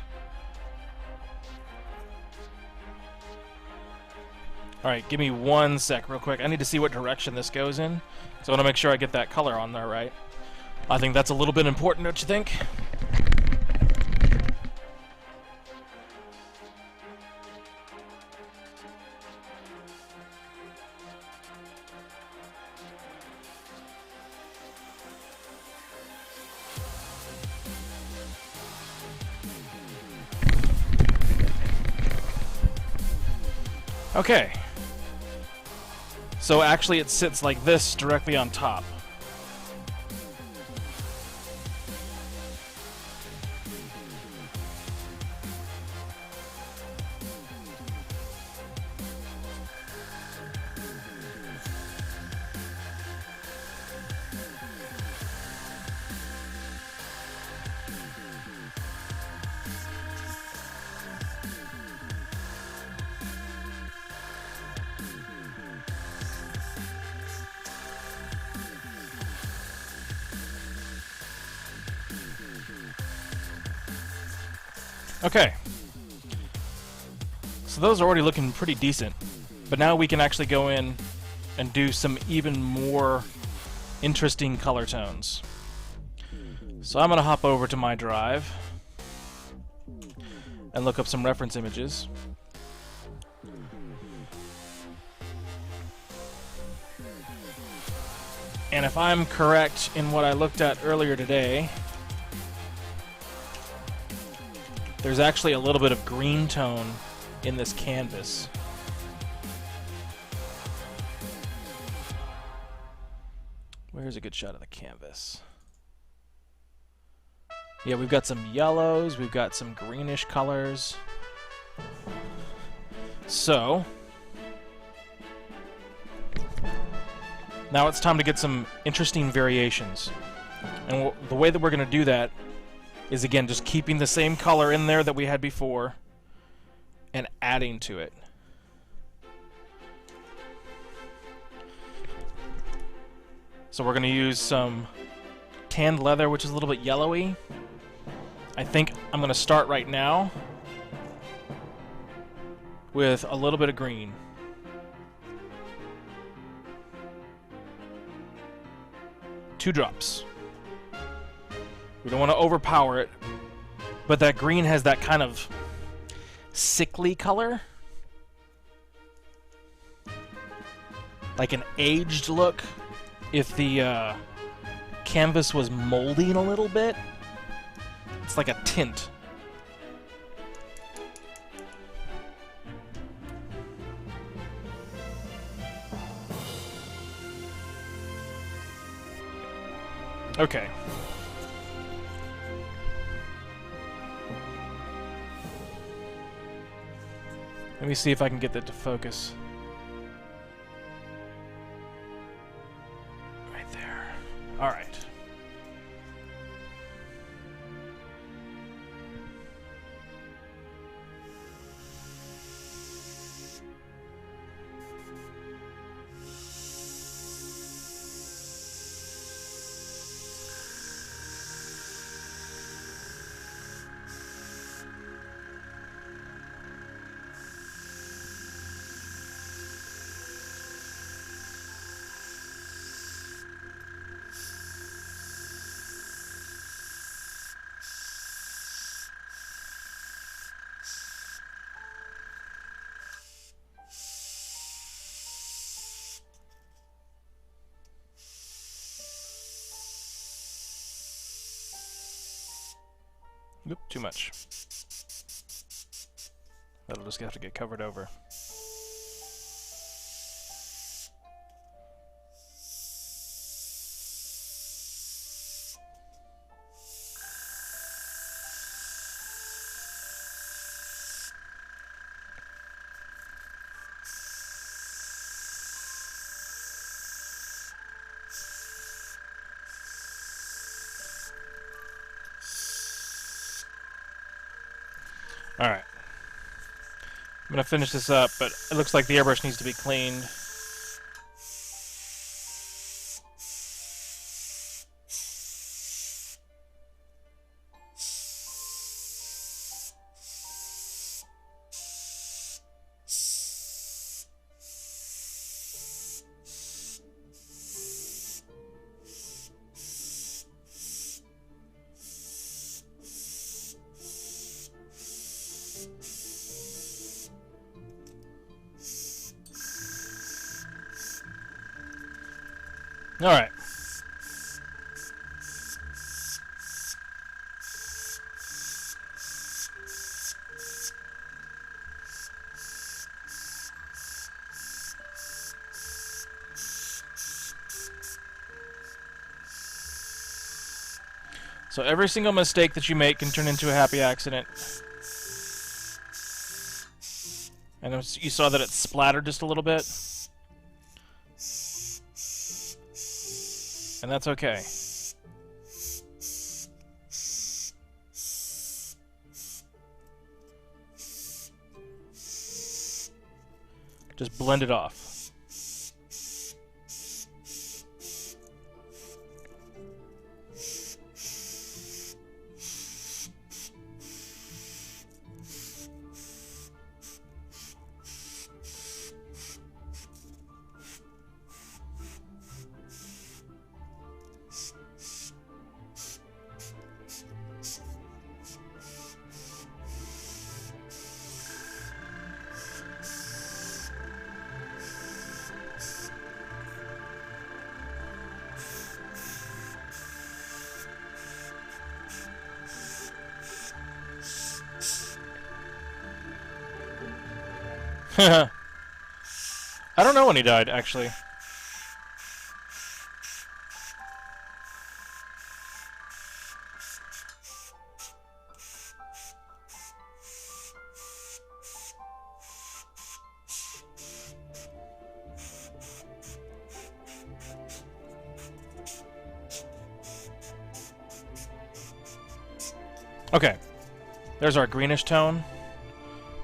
Alright, give me 1 sec real quick. I need to see what direction this goes in. So I want to make sure I get that color on there right. I think that's a little bit important, don't you think? Okay. So actually it sits like this directly on top. Okay, so those are already looking pretty decent, but now we can actually go in and do some even more interesting color tones. So I'm going to hop over to my drive and look up some reference images. And if I'm correct in what I looked at earlier today, there's actually a little bit of green tone in this canvas. Where's a good shot of the canvas? Yeah, we've got some yellows, we've got some greenish colors. So, now it's time to get some interesting variations. And the way that we're going to do that is, again, just keeping the same color in there that we had before and adding to it. So we're going to use some tanned leather, which is a little bit yellowy. I think I'm going to start right now with a little bit of green. Two drops. We don't want to overpower it, but that green has that kind of sickly color. Like an aged look. If the canvas was molding a little bit, it's like a tint. Okay. Let me see if I can get that to focus. Right there. All right. Oop, too much. That'll just have to get covered over. Alright. I'm going to finish this up, but it looks like the airbrush needs to be cleaned. All right. So every single mistake that you make can turn into a happy accident. And you saw that it splattered just a little bit. And that's okay. Just blend it off. I don't know when he died, actually. Okay, there's our greenish tone.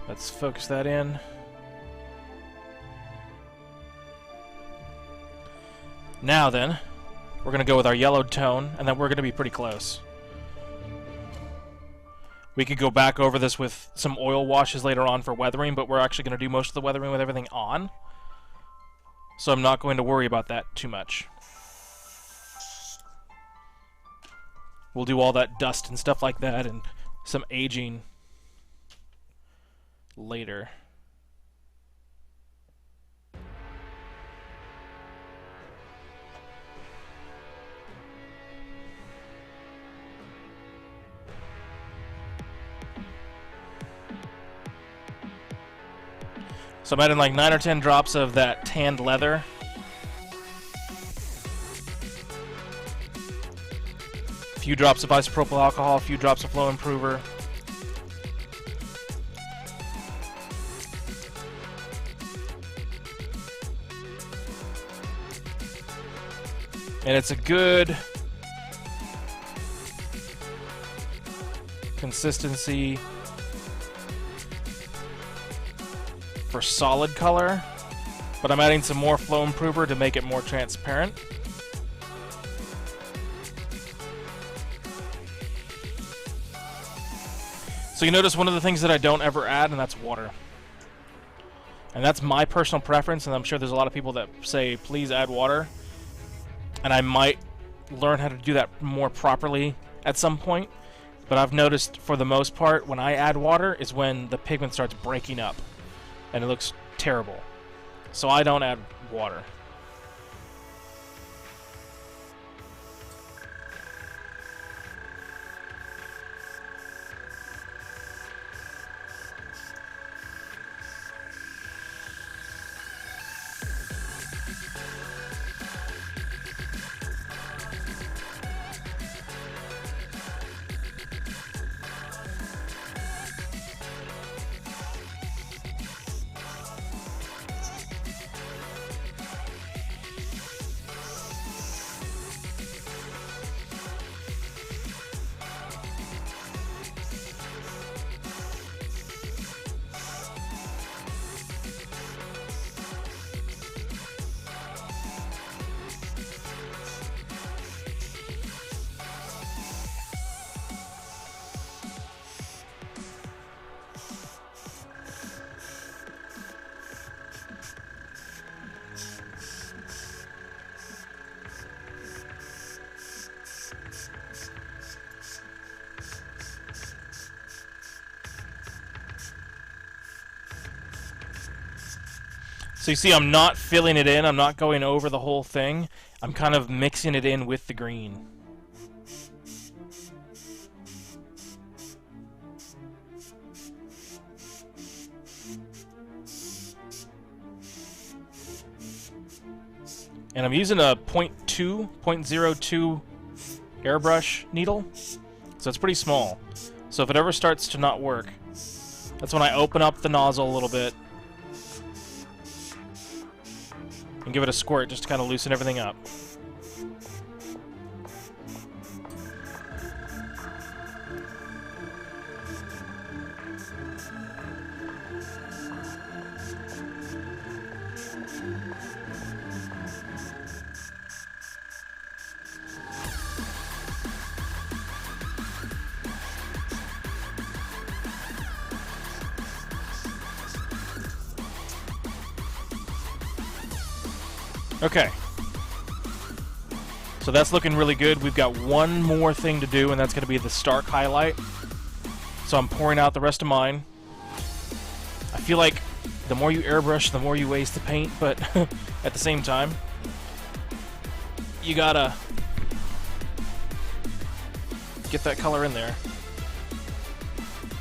Let's focus that in. Now then, we're going to go with our yellowed tone, and then we're going to be pretty close. We could go back over this with some oil washes later on for weathering, but we're actually going to do most of the weathering with everything on. So I'm not going to worry about that too much. We'll do all that dust and stuff like that, and some aging later. So I'm adding like 9 or 10 drops of that tanned leather. A few drops of isopropyl alcohol, a few drops of flow improver. And it's a good consistency for solid color, but I'm adding some more flow improver to make it more transparent. So you notice one of the things that I don't ever add, and that's water. And that's my personal preference, and I'm sure there's a lot of people that say, please add water. And I might learn how to do that more properly at some point. But I've noticed, for the most part, when I add water is when the pigment starts breaking up. And it looks terrible. So I don't add water. So you see I'm not filling it in, I'm not going over the whole thing. I'm kind of mixing it in with the green. And I'm using a 0.02 airbrush needle, so it's pretty small. So if it ever starts to not work, that's when I open up the nozzle a little bit and give it a squirt just to kind of loosen everything up. Okay, so that's looking really good. We've got one more thing to do, and that's going to be the stark highlight. So I'm pouring out the rest of mine. I feel like the more you airbrush, the more you waste the paint, but at the same time, you gotta get that color in there,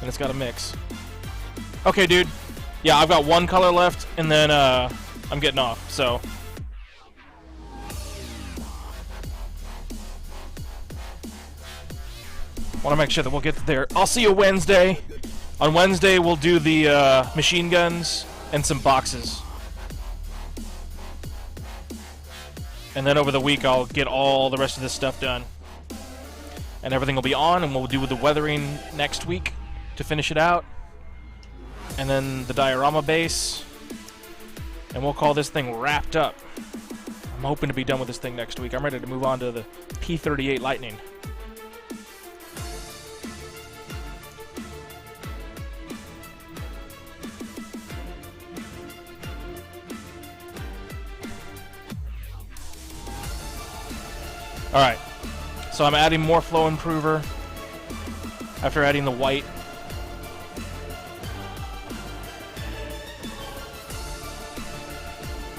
and it's gotta mix. Okay, dude. Yeah, I've got one color left, and then I'm getting off, so... want to make sure that we'll get there. I'll see you Wednesday. On Wednesday, we'll do the machine guns and some boxes. And then over the week, I'll get all the rest of this stuff done. And everything will be on, and we'll do the weathering next week to finish it out. And then the diorama base. And we'll call this thing wrapped up. I'm hoping to be done with this thing next week. I'm ready to move on to the P38 Lightning. Alright, so I'm adding more flow improver after adding the white.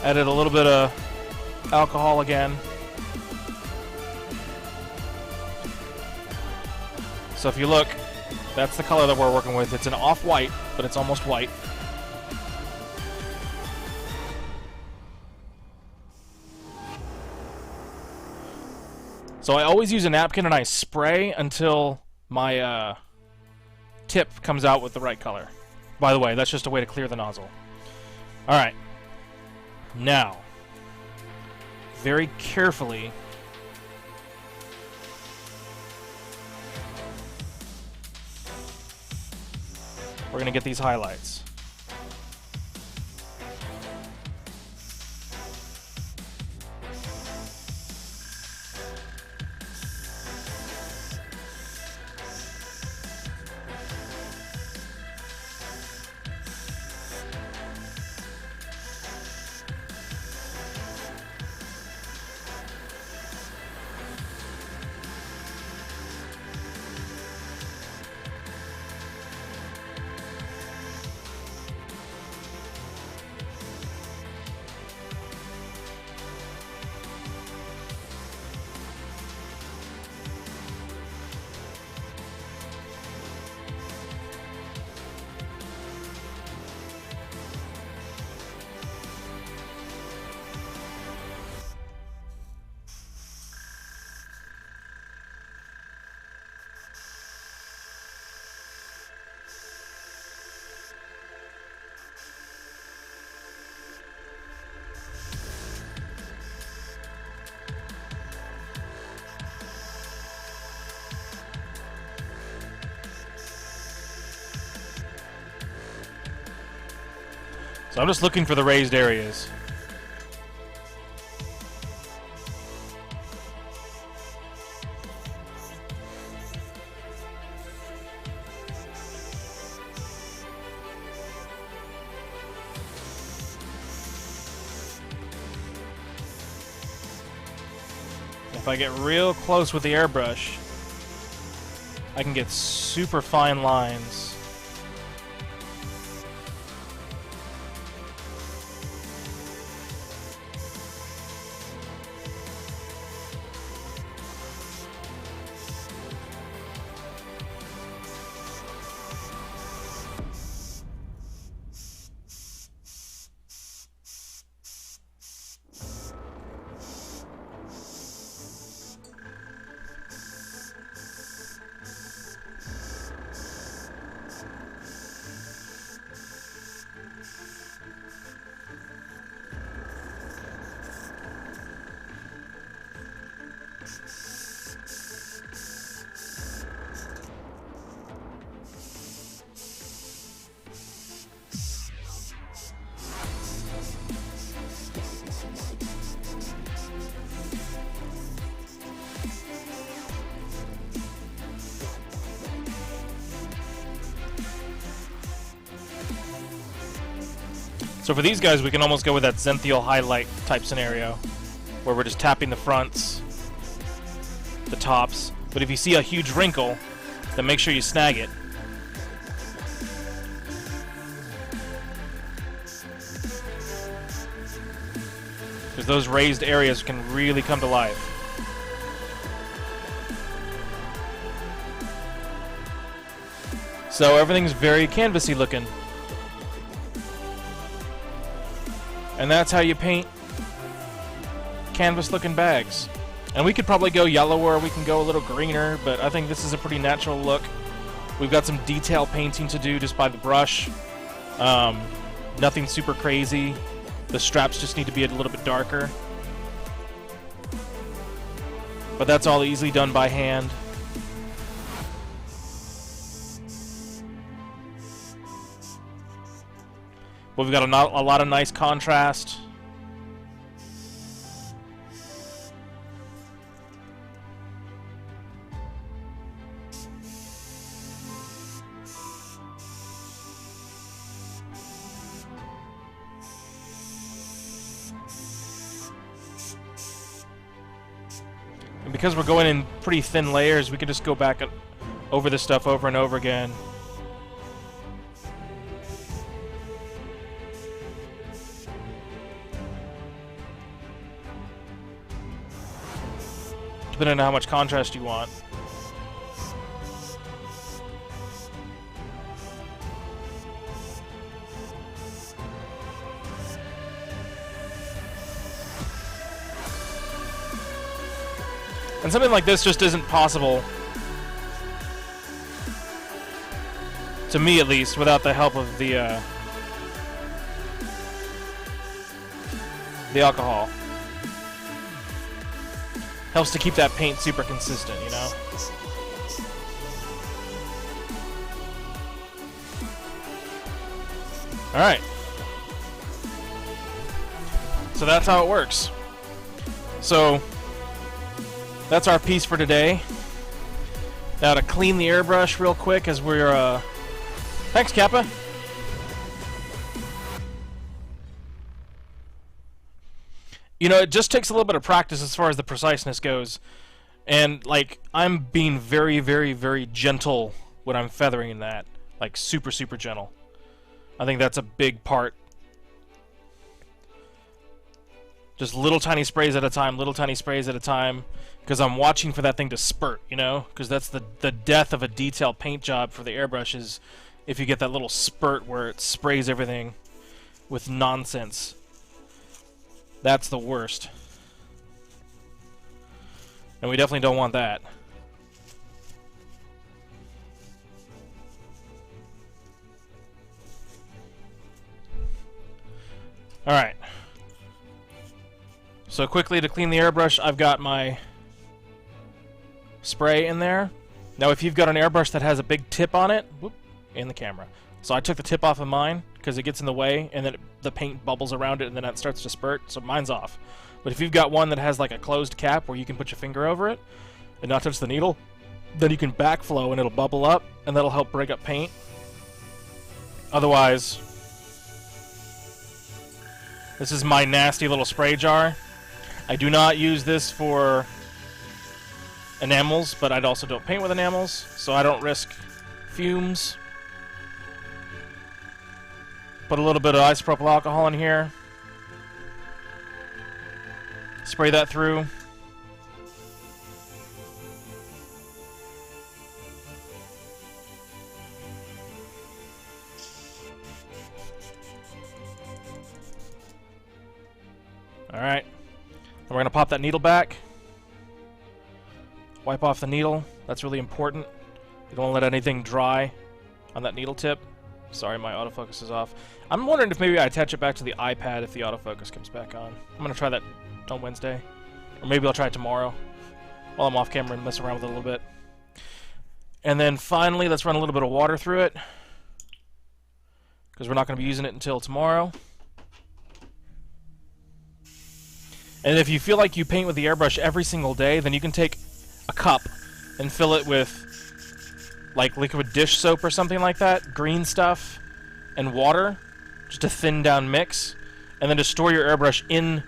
Added a little bit of alcohol again. So if you look, that's the color that we're working with. It's an off-white, but it's almost white. So I always use a napkin and I spray until my tip comes out with the right color. By the way, that's just a way to clear the nozzle. Alright. Now, very carefully, we're going to get these highlights. So I'm just looking for the raised areas. If I get real close with the airbrush, I can get super fine lines. So for these guys, we can almost go with that Zenthial highlight type scenario, where we're just tapping the fronts, the tops. But if you see a huge wrinkle, then make sure you snag it. Because those raised areas can really come to life. So everything's very canvasy looking. And that's how you paint canvas looking bags. And we could probably go yellower, we can go a little greener, but I think this is a pretty natural look. We've got some detail painting to do just by the brush. Nothing super crazy. The straps just need to be a little bit darker. But that's all easily done by hand. We've got a lot of nice contrast. And because we're going in pretty thin layers, we can just go back over this stuff over and over again. Depending on how much contrast you want. And something like this just isn't possible, to me at least, without the help of the alcohol. Helps to keep that paint super consistent, you know? Alright. So that's how it works. So, that's our piece for today. Now to clean the airbrush real quick as we're, Thanks, Kappa! You know, it just takes a little bit of practice as far as the preciseness goes. And, like, I'm being very, very, very gentle when I'm feathering that. Like, super, super gentle. I think that's a big part. Just little tiny sprays at a time, little tiny sprays at a time. Because I'm watching for that thing to spurt, you know? Because that's the death of a detailed paint job for the airbrush is if you get that little spurt where it sprays everything with nonsense. That's the worst. And we definitely don't want that. Alright. So quickly to clean the airbrush, I've got my spray in there. Now if you've got an airbrush that has a big tip on it, whoop, in the camera. So I took the tip off of mine because it gets in the way and then the paint bubbles around it and then it starts to spurt, so mine's off. But if you've got one that has like a closed cap where you can put your finger over it and not touch the needle, then you can backflow and it'll bubble up and that'll help break up paint. Otherwise, this is my nasty little spray jar. I do not use this for enamels, but I also don't paint with enamels, so I don't risk fumes. Put a little bit of isopropyl alcohol in here. Spray that through. Alright. And we're going to pop that needle back. Wipe off the needle. That's really important. You don't want to let anything dry on that needle tip. Sorry, my autofocus is off. I'm wondering if maybe I attach it back to the iPad if the autofocus comes back on. I'm going to try that on Wednesday. Or maybe I'll try it tomorrow. while I'm off camera and mess around with it a little bit. And then finally, let's run a little bit of water through it, because we're not going to be using it until tomorrow. And if you feel like you paint with the airbrush every single day, then you can take a cup and fill it with like liquid dish soap or something like that, green stuff, and water, just a thin down mix, and then just store your airbrush in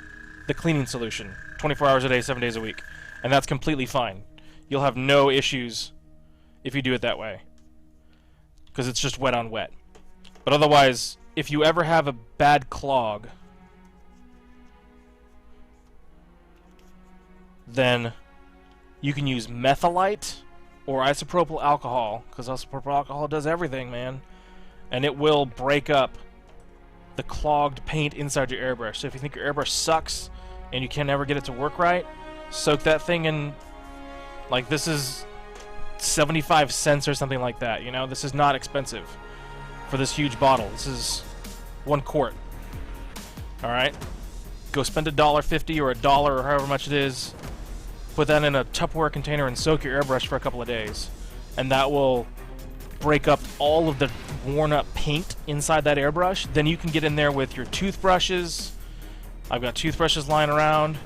the cleaning solution 24 hours a day, 7 days a week. And that's completely fine. You'll have no issues if you do it that way, because it's just wet on wet. But otherwise, if you ever have a bad clog, then you can use methylite or isopropyl alcohol, because isopropyl alcohol does everything, man. And it will break up the clogged paint inside your airbrush. So if you think your airbrush sucks and you can never get it to work right, soak that thing in, like, this is 75 cents or something like that, you know? This is not expensive for this huge bottle. This is 1 quart. Alright? Go spend $1.50 or $1 or however much it is. Put that in a Tupperware container and soak your airbrush for a couple of days. And that will break up all of the worn up paint inside that airbrush. Then you can get in there with your toothbrushes. I've got toothbrushes lying around.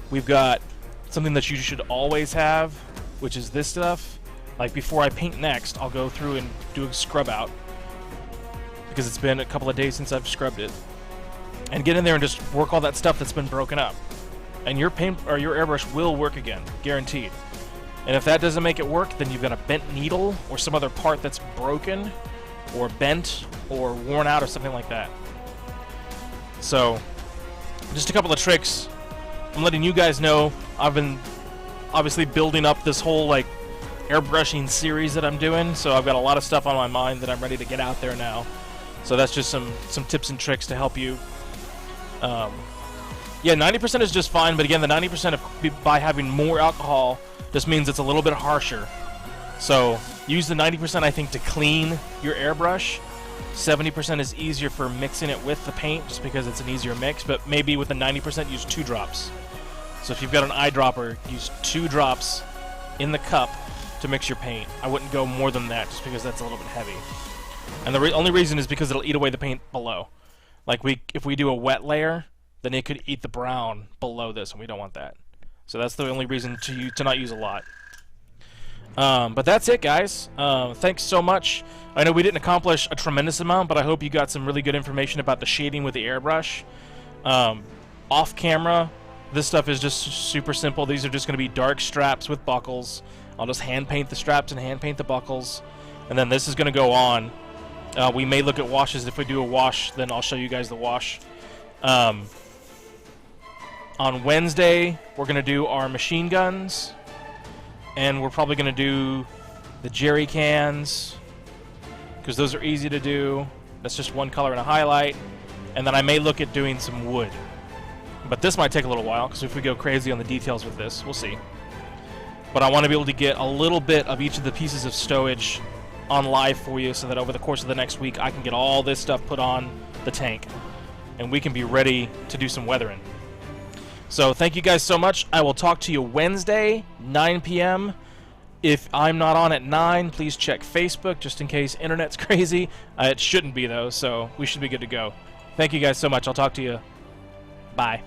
We've got something that you should always have, which is this stuff. Like, before I paint next, I'll go through and do a scrub out, because it's been a couple of days since I've scrubbed it. And get in there and just work all that stuff that's been broken up. And your paint or your airbrush will work again, guaranteed. And if that doesn't make it work, then you've got a bent needle or some other part that's broken or bent or worn out or something like that. So, just a couple of tricks. I'm letting you guys know. I've been obviously building up this whole like airbrushing series that I'm doing, so I've got a lot of stuff on my mind that I'm ready to get out there now. So that's just some tips and tricks to help you. Yeah, 90% is just fine, but again, the 90% by having more alcohol just means it's a little bit harsher. So use the 90%, I think, to clean your airbrush. 70% is easier for mixing it with the paint, just because it's an easier mix, but maybe with the 90% use 2 drops. So if you've got an eyedropper, use 2 drops in the cup to mix your paint. I wouldn't go more than that, just because that's a little bit heavy. And the only reason is because it'll eat away the paint below. Like, if we do a wet layer, then it could eat the brown below this, and we don't want that. So that's the only reason to not use a lot. But that's it, guys. Thanks so much. I know we didn't accomplish a tremendous amount, but I hope you got some really good information about the shading with the airbrush. Off camera, this stuff is just super simple. These are just going to be dark straps with buckles. I'll just hand paint the straps and hand paint the buckles. And then this is going to go on. We may look at washes. If we do a wash, then I'll show you guys the wash. On Wednesday, we're going to do our machine guns. And we're probably going to do the jerry cans, because those are easy to do. That's just one color and a highlight. And then I may look at doing some wood. But this might take a little while, because if we go crazy on the details with this, we'll see. But I want to be able to get a little bit of each of the pieces of stowage on live for you, so that over the course of the next week I can get all this stuff put on the tank and we can be ready to do some weathering. So thank you guys so much. I will talk to you Wednesday, 9 p.m. If I'm not on at 9, please check Facebook just in case internet's crazy. It shouldn't be though, so we should be good to go. Thank you guys so much. I'll talk to you. Bye.